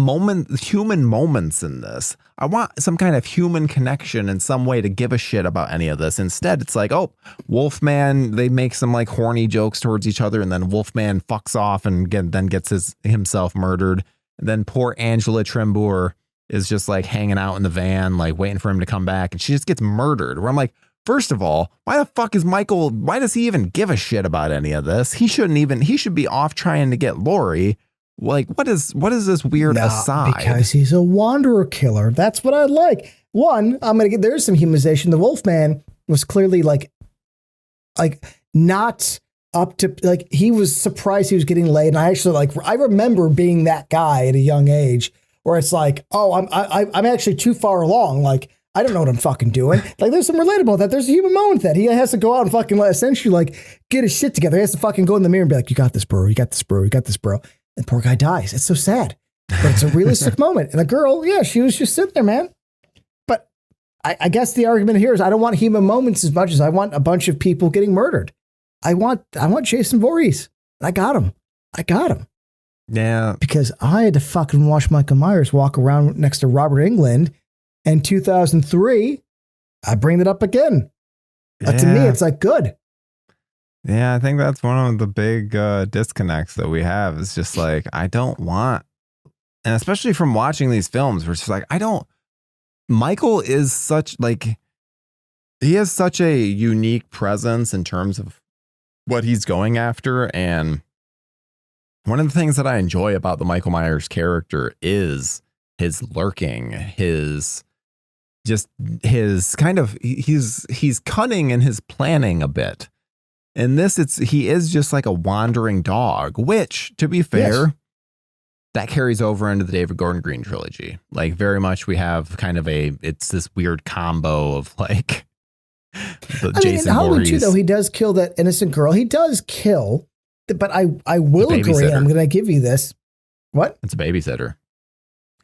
human moments in this. I want some kind of human connection in some way to give a shit about any of this. Instead, it's like, oh, Wolfman, they make some like horny jokes towards each other, and then Wolfman fucks off and then gets himself murdered. And then poor Angela Trimbour is just like hanging out in the van, like waiting for him to come back, and she just gets murdered. Where I'm like, first of all, why the fuck is Michael? Why does he even give a shit about any of this? He should be off trying to get Laurie. Like, what is this weird aside? Because he's a wanderer killer. That's what I like. One, there's some humanization. The Wolfman was clearly like not up to, like, he was surprised he was getting laid. And I remember being that guy at a young age where it's like, oh, I'm actually too far along. Like, I don't know what I'm fucking doing. Like, there's some relatable that there's a human moment that he has to go out and fucking essentially like get his shit together. He has to fucking go in the mirror and be like, you got this, bro. You got this, bro. You got this, bro. And poor guy dies. It's so sad, but it's a realistic moment. And the girl, yeah, she was just sitting there, man. But I guess the argument here is I don't want human moments as much as I want a bunch of people getting murdered. I want Jason Voorhees. And I got him. Yeah. Because I had to fucking watch Michael Myers walk around next to Robert Englund in 2003. I bring it up again. To me, it's like good. Yeah, I think that's one of the big disconnects that we have. Is just like, I don't want, and especially from watching these films, where it's just like, Michael is he has such a unique presence in terms of what he's going after. And one of the things that I enjoy about the Michael Myers character is his lurking, his kind of, he's cunning in his planning a bit. In this, he is just like a wandering dog, which, to be fair, Yes. that carries over into the David Gordon Green trilogy. Like, very much we have kind of it's this weird combo of like the Jason in Halloween Voorhees. 2, though, he does kill that innocent girl. He does kill, but I will agree. babysitter. I'm going to give you this. What? It's a babysitter.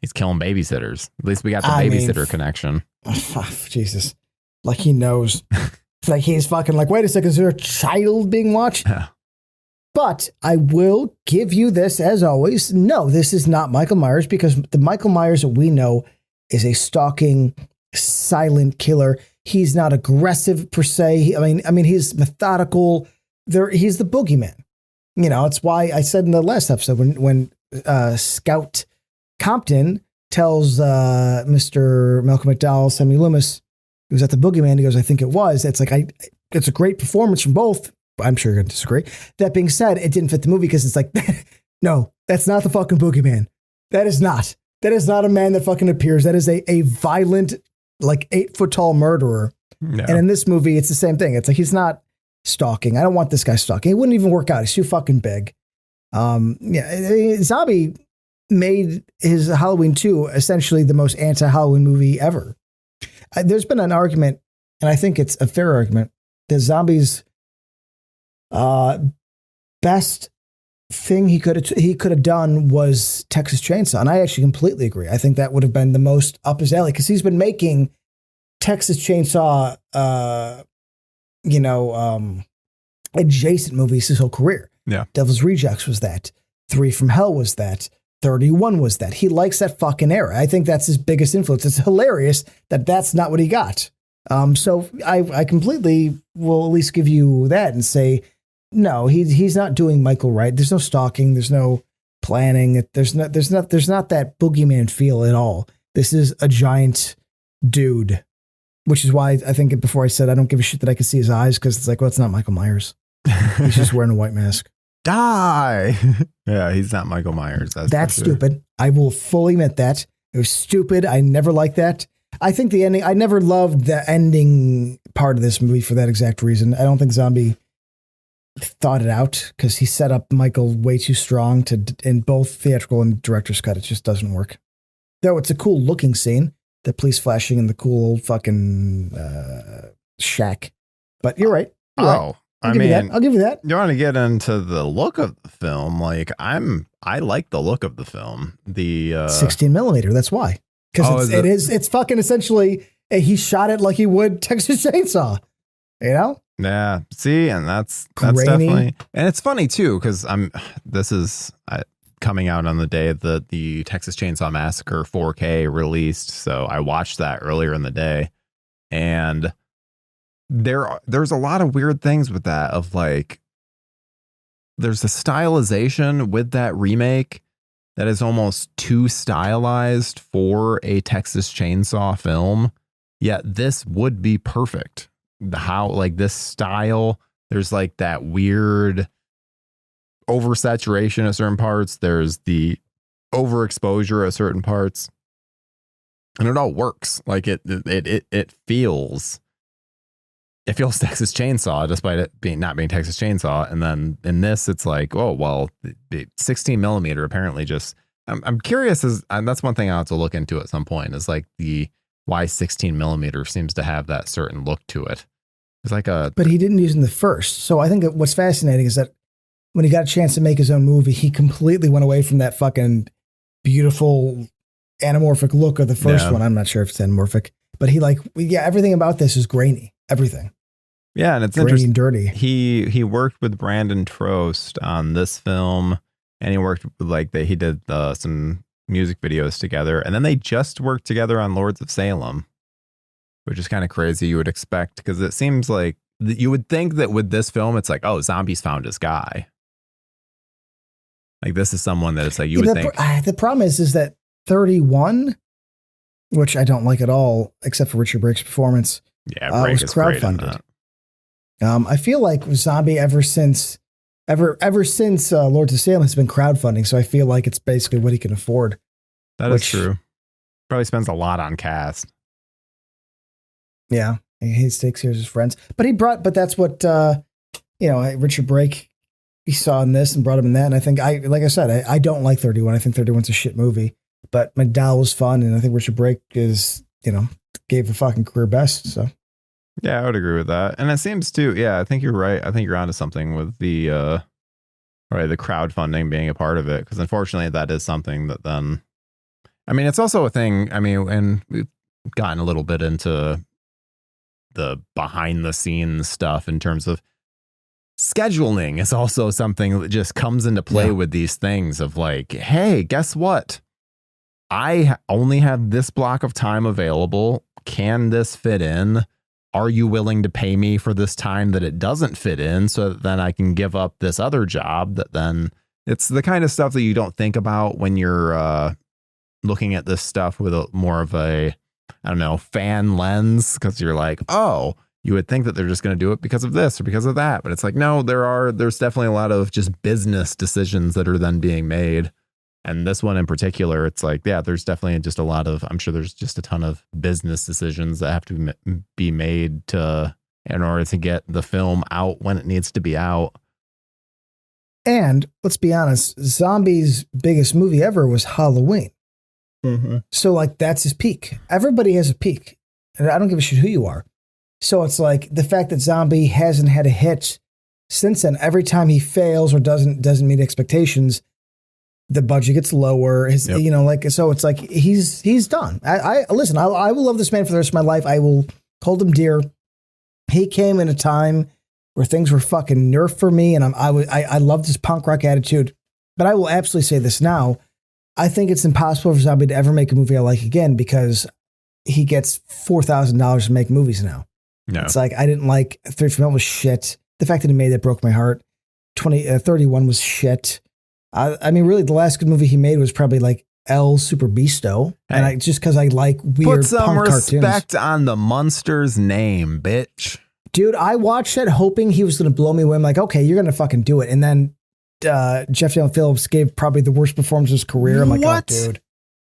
He's killing babysitters. At least we got the I mean, babysitter connection. Oh, Jesus. Like he knows. Like he's fucking like, wait a second, is there a child being watched? Yeah. But I will give you this as always. No, this is not Michael Myers, because the Michael Myers that we know is a stalking, silent killer. He's not aggressive per se. I mean, he's methodical. He's the boogeyman. It's why I said in the last episode when Scout Compton tells Mr. Malcolm McDowell, Sammy Loomis, he was at the boogeyman. He goes, I think it was. It's like, it's a great performance from both. I'm sure you're going to disagree. That being said, it didn't fit the movie because it's like, no, that's not the fucking boogeyman. That is not a man that fucking appears. That is a violent, like 8-foot tall murderer. No. And in this movie, it's the same thing. It's like, he's not stalking. I don't want this guy stalking. It wouldn't even work out. He's too fucking big. Zombie made his Halloween 2 essentially the most anti-Halloween movie ever. There's been an argument, and I think it's a fair argument, that Zombie's best thing he could have done was Texas Chainsaw, and I actually completely agree. I think that would have been the most up his alley, because he's been making Texas Chainsaw, adjacent movies his whole career. Yeah. Devil's Rejects was that. 3 from Hell was that. 31 was that. He likes that fucking era. I think that's his biggest influence. It's hilarious that that's not what he got. So I completely will at least give you that and say, no, he's not doing Michael right. There's no stalking. There's no planning. There's not that boogeyman feel at all. This is a giant dude, which is why I think before I said I don't give a shit that I can see his eyes, because it's like, well, it's not Michael Myers. He's just wearing a white mask. Die. Yeah, he's not Michael Myers. That's stupid. I will fully admit that. It was stupid. I never liked that. I think the ending, I never loved the ending part of this movie for that exact reason. I don't think Zombie thought it out because he set up Michael way too strong in both theatrical and director's cut. It just doesn't work. Though it's a cool looking scene, the police flashing in the cool old fucking shack. But you're right. I'll give you that. You want to get into the look of the film? Like I like the look of the film. The 16 millimeter. That's why. Because it's fucking essentially he shot it like he would Texas Chainsaw. You know? Yeah. See, and that's Grainy. definitely, and it's funny too because this is coming out on the day that the Texas Chainsaw Massacre 4K released. So I watched that earlier in the day, and there's a lot of weird things with that. Of like, there's a stylization with that remake that is almost too stylized for a Texas Chainsaw film. Yet this would be perfect. How like this style, there's like that weird oversaturation of certain parts. There's the overexposure of certain parts, and it all works. Like it feels Texas Chainsaw, despite it not being Texas Chainsaw. And then in this, it's like, oh well, the 16 millimeter apparently just. I'm curious, and that's one thing I'll have to look into at some point. Is like why 16 millimeter seems to have that certain look to it. It's like but he didn't use it in the first. So I think what's fascinating is that when he got a chance to make his own movie, he completely went away from that fucking beautiful anamorphic look of the first one. I'm not sure if it's anamorphic, but everything about this is grainy. Everything. Yeah, and it's grainy interesting. And dirty. He worked with Brandon Trost on this film, and he worked with he did some music videos together, and then they just worked together on Lords of Salem, which is kind of crazy. You would expect, because it seems like you would think that with this film, it's like, oh, Zombie's found his guy. Like this is someone that it's like you would think. The problem is that 31, which I don't like at all, except for Richard Brake's performance. Yeah, Brake was crowdfunded. I feel like Zombie ever since Lords of Salem has been crowdfunding, so I feel like it's basically what he can afford. That is true. Probably spends a lot on cast. Yeah, he takes care of his friends, but that's what Richard Brake he saw in this and brought him in that. And I think like I said, I don't like 31. I think 31's a shit movie, but McDowell was fun, and I think Richard Brake gave a fucking career best. So. Yeah, I would agree with that. And it seems to, I think you're right. I think you're onto something with the crowdfunding being a part of it. Because unfortunately, that is something that then, it's also a thing. And we've gotten a little bit into the behind the scenes stuff in terms of scheduling is also something that just comes into play with these things of like, hey, guess what? I only have this block of time available. Can this fit in? Are you willing to pay me for this time that it doesn't fit in so that then I can give up this other job that then it's the kind of stuff that you don't think about when you're looking at this stuff with more of a, fan lens, because you're like, oh, you would think that they're just going to do it because of this or because of that. But it's like, no, there's definitely a lot of just business decisions that are then being made. And this one in particular, it's like, yeah, there's definitely just a lot of, I'm sure there's just a ton of business decisions that have to be made in order to get the film out when it needs to be out. And let's be honest, Zombie's biggest movie ever was Halloween. Mm-hmm. So that's his peak. Everybody has a peak. And I don't give a shit who you are. So it's like the fact that Zombie hasn't had a hit since then, every time he fails or doesn't meet expectations, the budget gets lower. So it's like he's done. I listen. I will love this man for the rest of my life. I will hold him dear. He came in a time where things were fucking nerfed for me, and I loved his punk rock attitude. But I will absolutely say this now: I think it's impossible for Zombie to ever make a movie I like again, because he gets $4,000 to make movies now. No. It's like, I didn't like 3 was shit. The fact that he made it broke my heart. 31 was shit. I mean, really, the last good movie he made was probably like El Super Beasto. Hey, and just because I like weird put some punk respect cartoons. on the Munsters name, bitch. Dude, I watched that hoping he was going to blow me away. I'm like, okay, you're going to fucking do it. And then Jeff Daniel Phillips gave probably the worst performance of his career. I'm like, What? oh,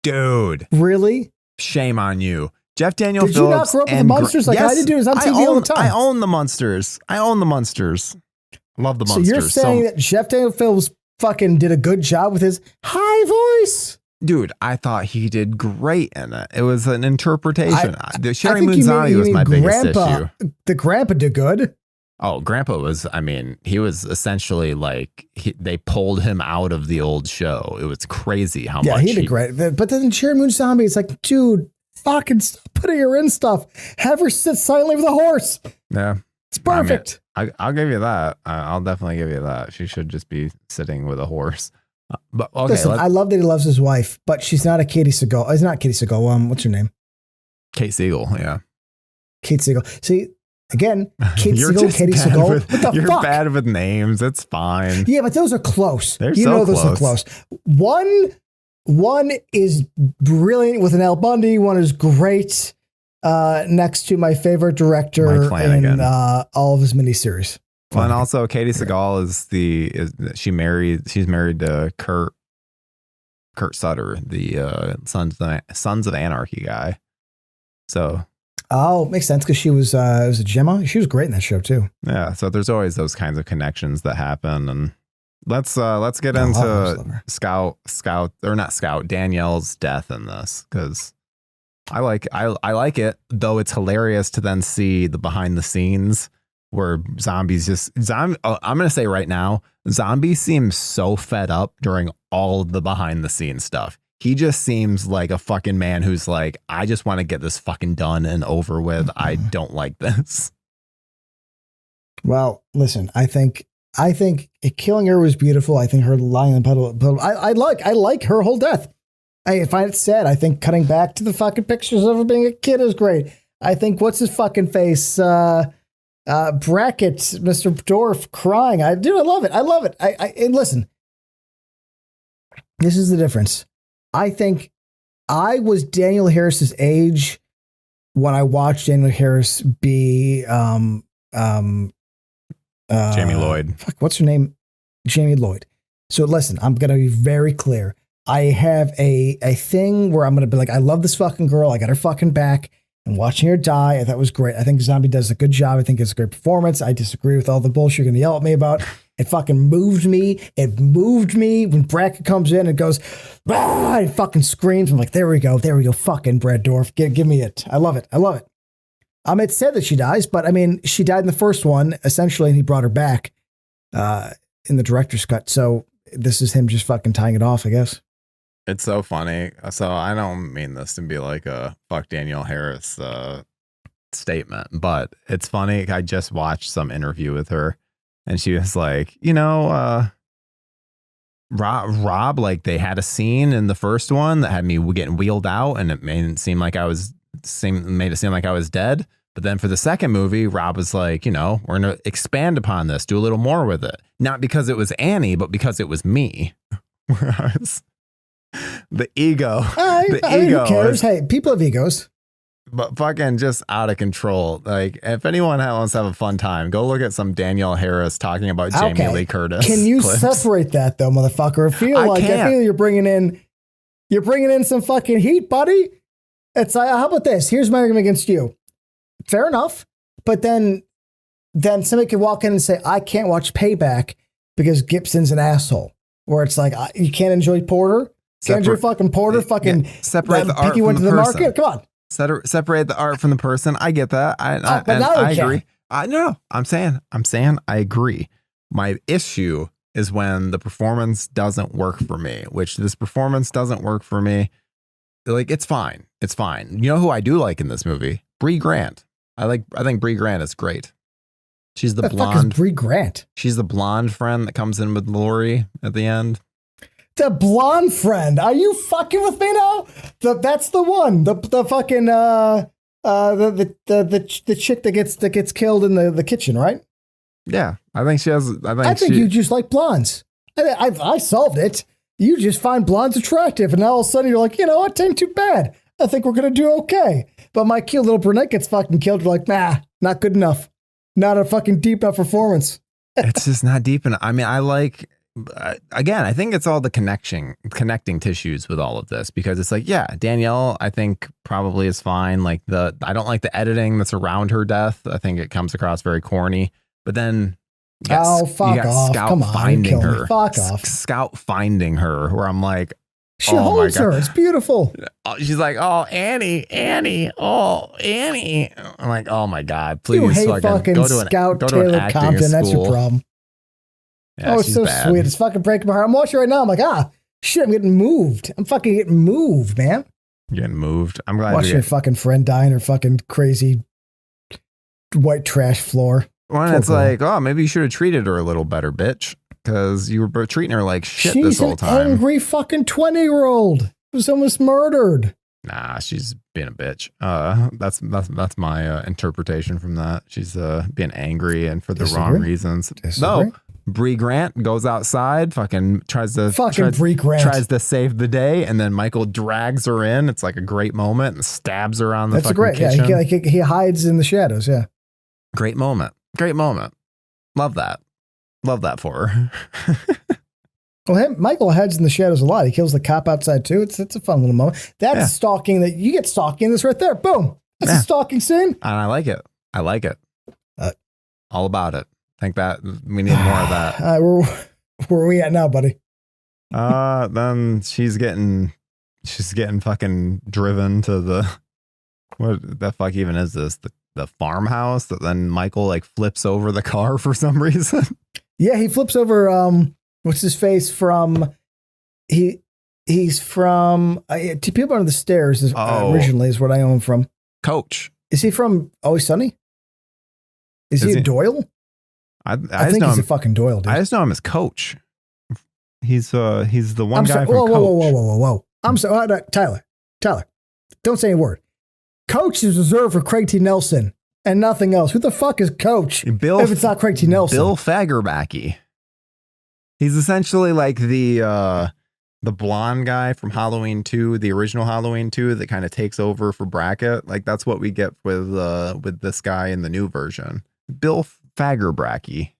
Dude, really? shame on you. Jeff Daniel Did you not Phillips grow up with the and Munsters like I did? Dude, it was on TV all the time. I own the Munsters. I love the So Munsters. you're saying that Jeff Daniel Phillips fucking did a good job with his high voice? Dude, I thought he did great in it. It was an interpretation. The Sherry think Moon you Zombie mean was my biggest issue. The grandpa did good. Oh, Grandpa was, I mean, he was essentially like, they pulled him out of the old show. It was crazy how Yeah, much he did great. But then Sherry Moon Zombie, it's like, dude, fucking stop putting her in stuff. Have her sit silently with a horse. Yeah. It's perfect. I'll give you that. I'll definitely give you that. She should just be sitting with a horse. But okay, Listen, I love that he loves his wife, but she's not a Katie Seagal. It's not Katie Seagal. What's her name? Kate Siegel. Yeah. Kate Siegel. See, again, Kate You're Siegel, just Katie bad Seagal. with- What the You're fuck? bad with names. It's fine. Yeah, but those are close. They're you so know those are close. close. One is brilliant with an Al Bundy. One is great. Next to my favorite director Mike in Flanagan. all of his miniseries. Well, and also Katie Seagal she's married to Kurt Sutter, the Sons of Anarchy guy. So Oh, makes sense because she was it was a Gemma. She was great in that show too. yeah, so there's always those kinds of connections that happen, and let's get I love into her. Danielle's death in this, because I like it, though it's hilarious to then see the behind the scenes where I'm gonna say right now, Zombie seems so fed up during all of the behind the scenes stuff. He just seems like a fucking man who's like, I just want to get this fucking done and over with. I don't like this. Well, listen, I think killing her was beautiful. I think her lying in the puddle. I like her whole death. I find it sad. I think cutting back to the fucking pictures of her being a kid is great. I think what's his fucking face, Brackett, Mr. Dorf crying. I love it. I love it. And listen, this is the difference. I think I was Daniel Harris's age when I watched Daniel Harris be Jamie Lloyd. Fuck, what's her name? Jamie Lloyd. So listen, I'm gonna be very clear. I have a thing where I'm gonna be like, I love this fucking girl. I got her fucking back. And watching her die, I thought was great. I think Zombie does a good job. I think it's a great performance. I disagree with all the bullshit you're gonna yell at me about. It fucking moved me. It moved me when Brackett comes in and goes, ah, and fucking screams. I'm like, there we go, fucking Brad Dorf. Give me it. I love it. It's sad that she dies, but I mean, she died in the first one, essentially, and he brought her back in the director's cut. So this is him just fucking tying it off, I guess. It's so funny. So I don't mean this to be like a fuck Danielle Harris statement, but it's funny. I just watched some interview with her, and she was like, Rob, like they had a scene in the first one that had me getting wheeled out, and it made it seem like I was dead. But then for the second movie, Rob was like, we're going to expand upon this, do a little more with it. Not because it was Annie, but because it was me. Whereas the ego. Who cares? Hey, people have egos. But fucking just out of control. Like, if anyone wants to have a fun time, go look at some Danielle Harris talking about Jamie Lee Curtis. Can you clips. separate that though, motherfucker? I feel you're bringing in some fucking heat, buddy. It's like, how about this? Here's my argument against you. Fair enough, but then somebody could walk in and say, I can't watch Payback because Gibson's an asshole. Where it's like, you can't enjoy Porter. Can't enjoy fucking Porter. Fucking separate the art you from went to the the person. market. Come on. Separate the art from the person. I get that. I agree. I'm saying I agree. My issue is when the performance doesn't work for me, which this performance doesn't work for me. Like, it's fine. It's fine. You know who I do like in this movie? Bree Grant. I think Bree Grant is great. She's the blonde. Fuck is Bree Grant? She's the blonde friend that comes in with Lori at the end. The blonde friend. Are you fucking with me now? That's the one. The fucking the chick that gets killed in the kitchen, right? Yeah, I think she has. I think you just like blondes. I solved it. You just find blondes attractive, and now all of a sudden you're like, you know what? Ain't too bad. I think we're gonna do okay. But my cute little brunette gets fucking killed. You're like, nah, not good enough. Not a fucking deep enough performance. It's just not deep enough. I mean, I like. Again, I think it's all the connecting tissues with all of this, because it's like, yeah, Danielle, I think probably is fine. Like I don't like the editing that's around her death. I think it comes across very corny. But then, fuck off! Scout Come on, finding her. Fuck off! Scout finding her, where I'm like, she holds her. It's beautiful. She's like, oh, Annie, oh, Annie. I'm like, oh my God, please, you hate fucking go Scout to Taylor Compton. That's your problem. Yeah, it's so bad. sweet. It's fucking breaking my heart. I'm watching right now. I'm like, shit, I'm getting moved. I'm fucking getting moved, man. You're getting moved. I'm glad watching your fucking friend die in her fucking crazy white trash floor. Well, it's like, oh, maybe you should have treated her a little better, bitch, because you were treating her like shit this whole time. She's an angry fucking 20-year-old who was almost murdered. Nah, she's being a bitch. That's my interpretation from that. She's being angry and for the wrong reasons. No, Bree Grant goes outside, tries to save the day, and then Michael drags her in. It's like a great moment and stabs her on the kitchen. Yeah, he hides in the shadows. Yeah, great moment. Love that for her. Well, Michael hides in the shadows a lot. He kills the cop outside too. It's a fun little moment. That's stalking. That you get stalking this right there. Boom. That's a stalking scene. And I like it. All about it. I think that we need more of that. Where are we at now, buddy? Then she's getting fucking driven to what the fuck even is this? The farmhouse that then Michael like flips over the car for some reason. Yeah, he flips over. What's his face from? He's from People Under the Stairs. Originally is what I know him from. Coach. Is he from Always Sunny? Is he a Doyle? I think he's a fucking Doyle, dude. I just know him as Coach. He's the one guy from Coach. Whoa. I'm sorry, Tyler. Don't say a word. Coach is reserved for Craig T. Nelson and nothing else. Who the fuck is Coach if it's not Craig T. Nelson? Bill Fagerbakke. He's essentially like the blonde guy from Halloween 2, the original Halloween 2 that kind of takes over for Brackett. Like that's what we get with this guy in the new version. Bill Fagerbakke.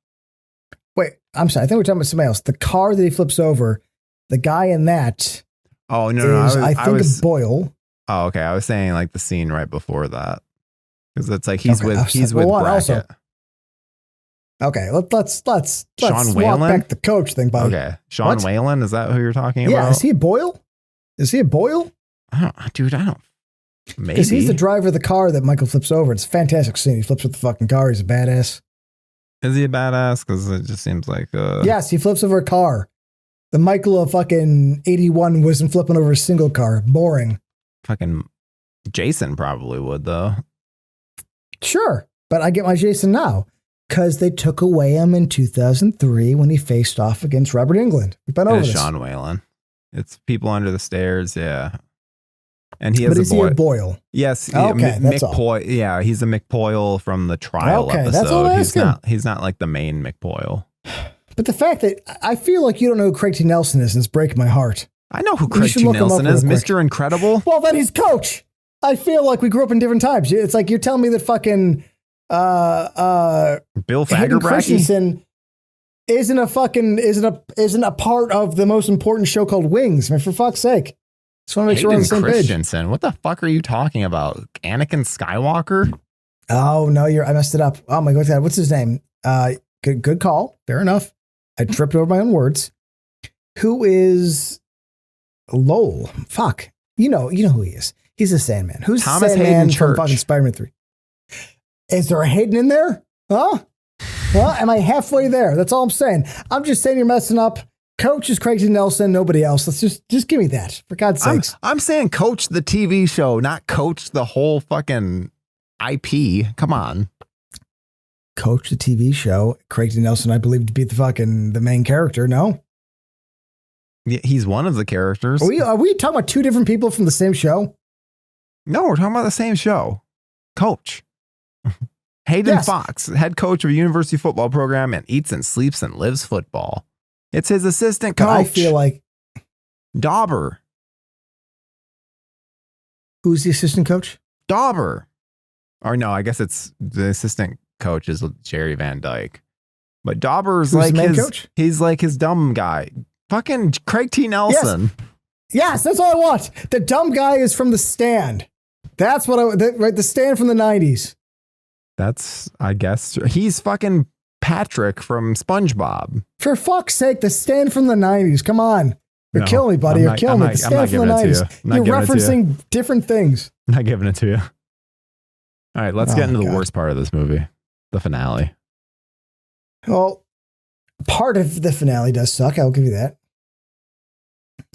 Wait, I'm sorry. I think we're talking about somebody else. The car that he flips over, the guy in that. Oh no, I think it's Boyle. Oh, okay. I was saying like the scene right before that, because it's like he's with Brackett. Also, okay, let's Sean walk back the Coach thing, buddy. Okay, Sean Whalen, is that who you're talking about? Yeah, is he a Boyle? I don't. Maybe because he's the driver of the car that Michael flips over. It's a fantastic scene. He flips with the fucking car. He's a badass. Is he a badass? Because it just seems like yes, he flips over a car. The Michael of fucking 81 wasn't flipping over a single car. Boring. Fucking Jason probably would though. Sure, but I get my Jason now because they took away him in 2003 when he faced off against Robert Englund. We've been over this. Sean Whalen. It's People Under the Stairs, yeah. And he is he a Boyle? Yes. Okay, that's all. Yeah, he's a McPoyle from the trial episode. That's all he's not like the main McPoyle. But the fact that I feel like you don't know who Craig T. Nelson is, and it's breaking my heart. I know who Craig T. Nelson is, Mr. Incredible. Well, then he's Coach. I feel like we grew up in different times. It's like you're telling me that fucking Bill Fagerbakke isn't a part of the most important show called Wings. I mean, for fuck's sake. Just want to make sure we're on the same Christensen. Page. What the fuck are you talking about? Anakin Skywalker? Oh no, I messed it up. Oh my God, what's his name? Good call. Fair enough. I tripped over my own words. Who is Lowell? Fuck. You know who he is. He's a Sandman. Who's Thomas Sandman Hayden from Church. fucking Spider-Man 3? Is there a Hayden in there? Huh? Well, am I halfway there? That's all I'm saying. I'm just saying you're messing up. Coach is Craig T. Nelson, nobody else. Let's just give me that, for God's sakes. I'm saying Coach the TV show, not Coach the whole fucking IP. Come on. Coach the TV show. Craig T. Nelson, I believe, to be the main character. No? He's one of the characters. Are we talking about two different people from the same show? No, we're talking about the same show. Coach. Hayden Fox, head coach of a university football program, and eats and sleeps and lives football. It's his assistant coach. I feel like Dauber. Who's the assistant coach? Dauber. Or no, I guess it's the assistant coach is Jerry Van Dyke. But Dauber's like his coach? He's like his dumb guy. Fucking Craig T. Nelson. Yes, that's all I want. The dumb guy is from The Stand. That's what The Stand from the 90s. That's, I guess, he's fucking Patrick from SpongeBob. For fuck's sake, The Stand from the 90s. Come on. You're killing me, buddy. You're killing me. The Stand from the 90s. You're referencing different things. I'm not giving it to you. All right, let's get into the worst part of this movie, the finale. Well, part of the finale does suck. I'll give you that.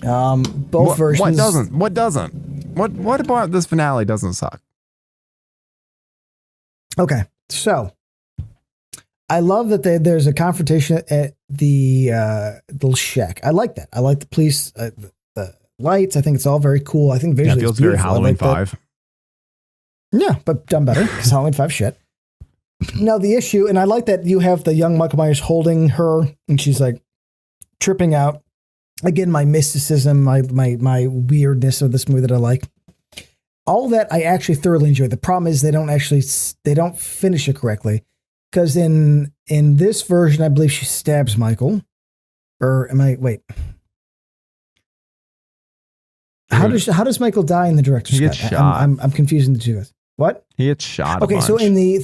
Both versions. What doesn't? What about this finale doesn't suck? Okay, so I love that there's a confrontation at the little shack. I like that. I like the police, the lights. I think it's all very cool. I think visually it feels very Halloween 5. Yeah, but done better because Halloween 5 shit. Now the issue, and I like that you have the young Michael Myers holding her, and she's like tripping out. Again, my mysticism, my weirdness of this movie that I like. All that I actually thoroughly enjoy. The problem is they don't finish it correctly, because in this version, I believe she stabs Michael. Or am I? Wait. How does Michael die in the director's cut? He gets shot. I'm confusing the two. What? He gets shot. Okay, so in the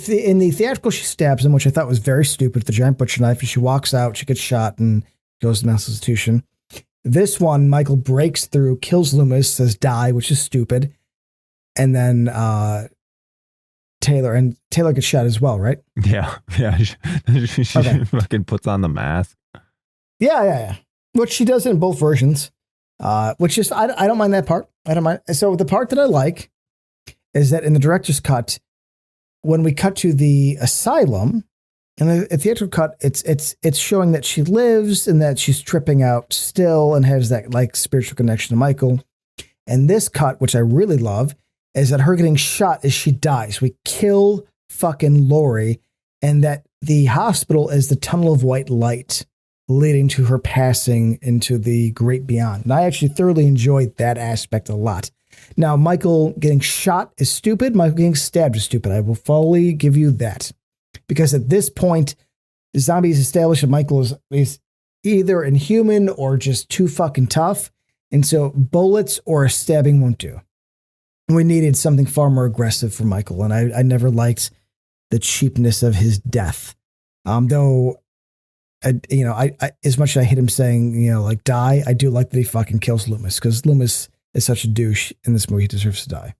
theatrical, she stabs him, which I thought was very stupid with the giant butcher knife. And she walks out, she gets shot, and goes to the mental institution. This one, Michael breaks through, kills Loomis, says die, which is stupid. And then Taylor gets shot as well, right? Yeah. She fucking puts on the mask. Yeah. Which she does in both versions. Which is, I don't mind that part. I don't mind. So the part that I like is that in the director's cut, when we cut to the asylum, in the theatrical cut, it's showing that she lives and that she's tripping out still and has that like spiritual connection to Michael. And this cut, which I really love, is that her getting shot as she dies. We kill fucking Laurie, and that the hospital is the tunnel of white light leading to her passing into the great beyond. And I actually thoroughly enjoyed that aspect a lot. Now, Michael getting shot is stupid. Michael getting stabbed is stupid. I will fully give you that. Because at this point, the zombies established that Michael is either inhuman or just too fucking tough. And so bullets or a stabbing won't do. We needed something far more aggressive for Michael. And I never liked the cheapness of his death. Though, I as much as I hate him saying, like die, I do like that he fucking kills Loomis, because Loomis is such a douche in this movie. He deserves to die.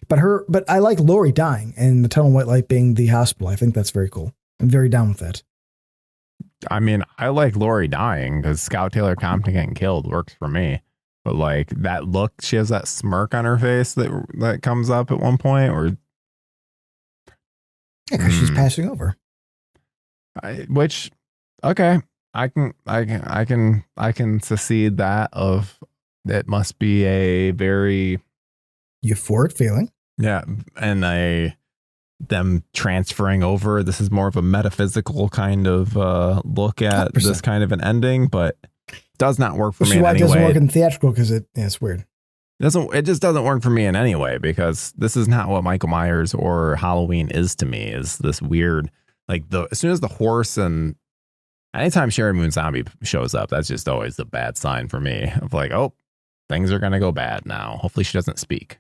But I like Laurie dying and the tunnel of white light being the hospital. I think that's very cool. I'm very down with that. I mean, I like Laurie dying because Scout Taylor Compton getting killed works for me. But like that look, she has that smirk on her face that comes up at one point, or because she's passing over. Okay, I can secede that of it must be a very euphoric feeling. Yeah, and them transferring over. This is more of a metaphysical kind of look at 100%. This kind of an ending, but does not work for me in any way. It doesn't work in theatrical because it's weird. It just doesn't work for me in any way, because this is not what Michael Myers or Halloween is to me. Is this weird, like as soon as the horse and anytime Sherry Moon Zombie shows up, that's just always the bad sign for me of like, oh, things are gonna go bad now. Hopefully she doesn't speak.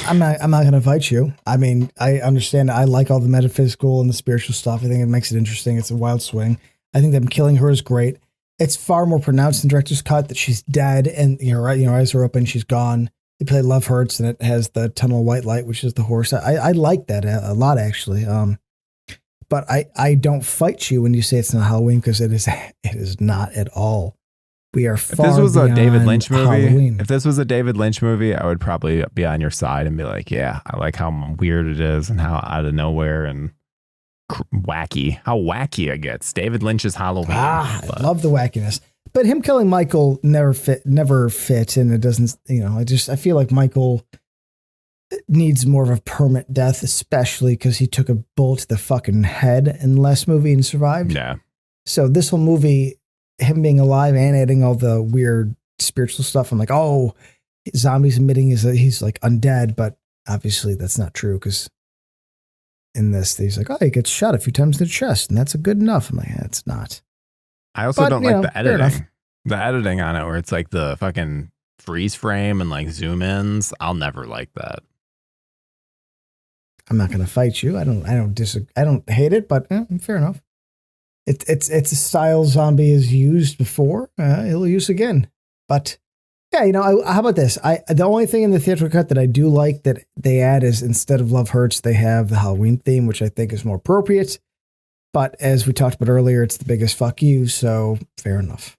I'm not going to fight you. I mean, I understand. I like all the metaphysical and the spiritual stuff. I think it makes it interesting. It's a wild swing. I think them killing her is great. It's far more pronounced in director's cut that she's dead and her eyes are open. She's gone. They play Love Hurts, and it has the tunnel of white light, which is the horse. I like that a lot, actually. But I don't fight you when you say it's not Halloween, because it is not at all. We are far If this was a David Lynch movie, Halloween. If this was a David Lynch movie, I would probably be on your side and be like, yeah, I like how weird it is and how out of nowhere and wacky. How wacky it gets. David Lynch's Halloween. I love the wackiness. But him killing Michael never fits, and it doesn't, I feel like Michael needs more of a permanent death, especially because he took a bullet to the fucking head in the last movie and survived. Yeah. So this whole movie, him being alive and adding all the weird spiritual stuff, I'm like, oh, zombies admitting he's like undead, but obviously that's not true because in this, he's like, oh, he gets shot a few times in the chest, and that's good enough. I'm like, yeah, it's not. I also don't like the editing. The editing on it where it's like the fucking freeze frame and like zoom ins. I'll never like that. I'm not going to fight you. I don't disagree. I don't hate it, but fair enough. It's a style zombie has used before. He'll use again. But yeah, how about this? The only thing in the theatrical cut that I do like that they add is instead of Love Hurts, they have the Halloween theme, which I think is more appropriate. But as we talked about earlier, it's the biggest fuck you, so fair enough.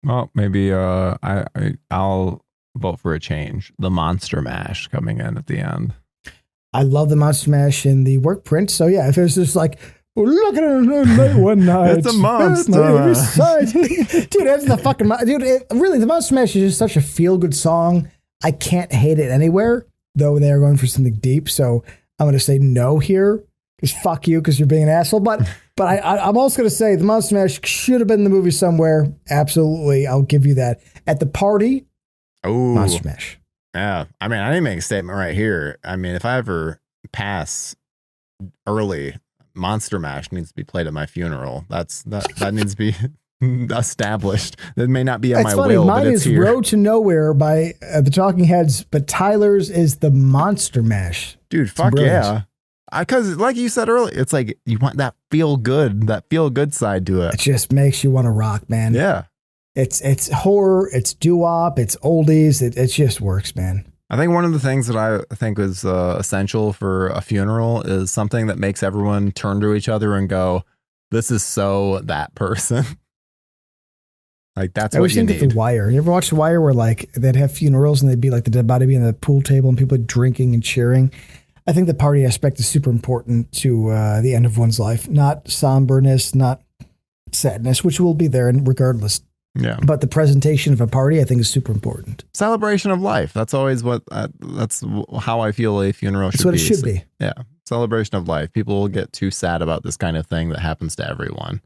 Well, maybe I'll vote for a change. The Monster Mash coming in at the end. I love the Monster Mash in the work print. So yeah, if it's just like, look at it late one night. It's a monster. Dude, that's the fucking really, the Monster Mash is just such a feel good song. I can't hate it anywhere, though they are going for something deep. So I'm going to say no here. Because fuck you, because you're being an asshole. But I'm also going to say the Monster Mash should have been in the movie somewhere. Absolutely. I'll give you that. At the party, Monster Mash. Yeah. I mean, I need to make a statement right here. I mean, if I ever pass early, Monster Mash needs to be played at my funeral. That needs to be established. That may not be on my will, Mine but it's is here. Road to Nowhere by the Talking Heads, but Tyler's is the Monster Mash. Dude, fuck yeah. Because like you said earlier, it's like you want that feel good side to it. It just makes you want to rock, man. Yeah. It's horror, it's doo-wop, it's oldies. It just works, man. I think one of the things that I think is essential for a funeral is something that makes everyone turn to each other and go, this is so that person. Like that's what you need. The Wire. You ever watch The Wire where like they'd have funerals and they'd be like the dead body being at the pool table and people drinking and cheering? I think the party aspect is super important to the end of one's life. Not somberness, not sadness, which will be there regardless. Yeah. But the presentation of a party, I think, is super important. Celebration of life. That's always that's how I feel a funeral should be. That's what it should be. Yeah. Celebration of life. People will get too sad about this kind of thing that happens to everyone.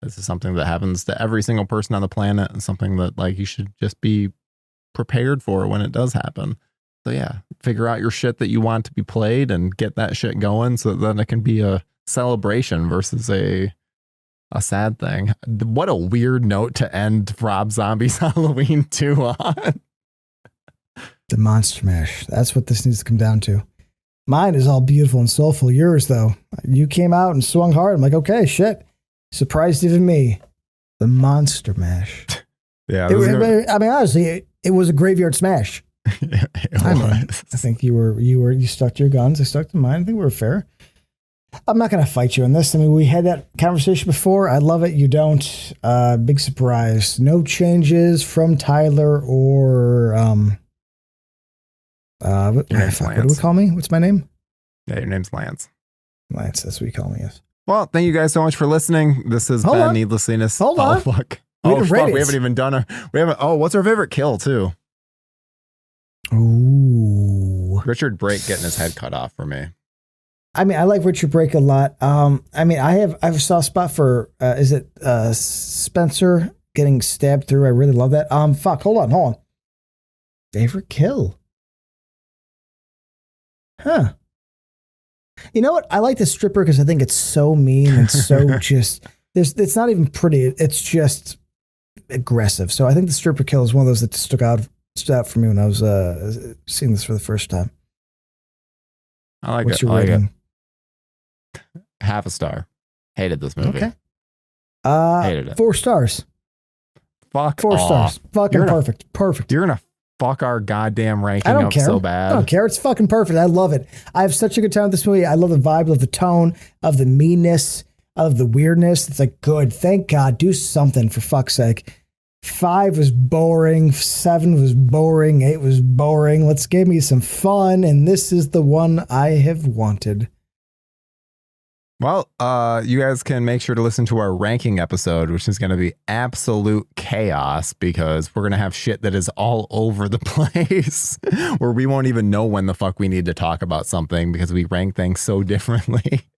This is something that happens to every single person on the planet and something that like you should just be prepared for when it does happen. So yeah, figure out your shit that you want to be played and get that shit going so that then it can be a celebration versus a sad thing. What a weird note to end Rob Zombie's Halloween 2 on. The Monster Mash. That's what this needs to come down to. Mine is all beautiful and soulful. Yours, though, you came out and swung hard. I'm like, okay, shit. Surprised even me. The Monster Mash. Yeah. I mean, honestly, it was a graveyard smash. I think you stuck to your guns. I stuck to mine. I think we were fair. I'm not going to fight you on this. I mean, we had that conversation before. I love it. You don't. Big surprise. No changes from Tyler or what do we call me? What's my name? Yeah, your name's Lance. Lance, that's what you call me. Yes. Well, thank you guys so much for listening. This has been Needlessness. Hold on. Fuck. We haven't even done what's our favorite kill too? Ooh. Richard Brake getting his head cut off for me. I mean, I like Richard Brake a lot. I mean, I have a soft spot for is it Spencer getting stabbed through? I really love that. Hold on. Favorite kill. Huh. You know what? I like the stripper because I think it's so mean and so just it's not even pretty. It's just aggressive. So I think the stripper kill is one of those that stood out for me when I was seeing this for the first time. I like What's it. your rating? Half a star. Hated this movie. Okay. Hated it. 4 stars. Fuck 4 stars. Fucking perfect. You're gonna fuck our goddamn ranking I don't up care. so bad. I don't care. It's fucking perfect. I love it. I have such a good time with this movie. I love the vibe, love the tone, of the meanness, of the weirdness. It's like, good. Thank God. Do something for fuck's sake. 5 was boring. 7 was boring. 8 was boring. Let's give me some fun. And this is the one I have wanted. Well, you guys can make sure to listen to our ranking episode, which is going to be absolute chaos because we're going to have shit that is all over the place where we won't even know when the fuck we need to talk about something because we rank things so differently.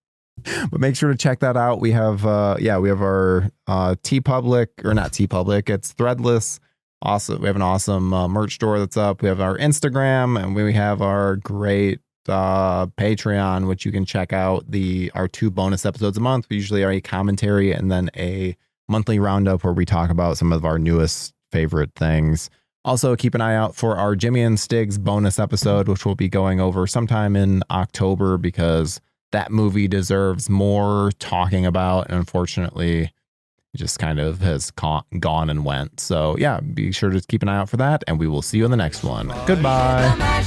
But make sure to check that out. We have, we have our TeePublic, or not TeePublic, it's Threadless. Also, we have an awesome merch store that's up. We have our Instagram, and we have our great Patreon, which you can check out our 2 bonus episodes a month. We usually are a commentary and then a monthly roundup where we talk about some of our newest favorite things. Also, keep an eye out for our Jimmy and Stiggs bonus episode, which we'll be going over sometime in October because that movie deserves more talking about. And unfortunately, it just kind of has gone and went. So yeah, be sure to keep an eye out for that. And we will see you in the next one. Goodbye.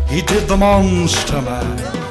He did the Monster Mash.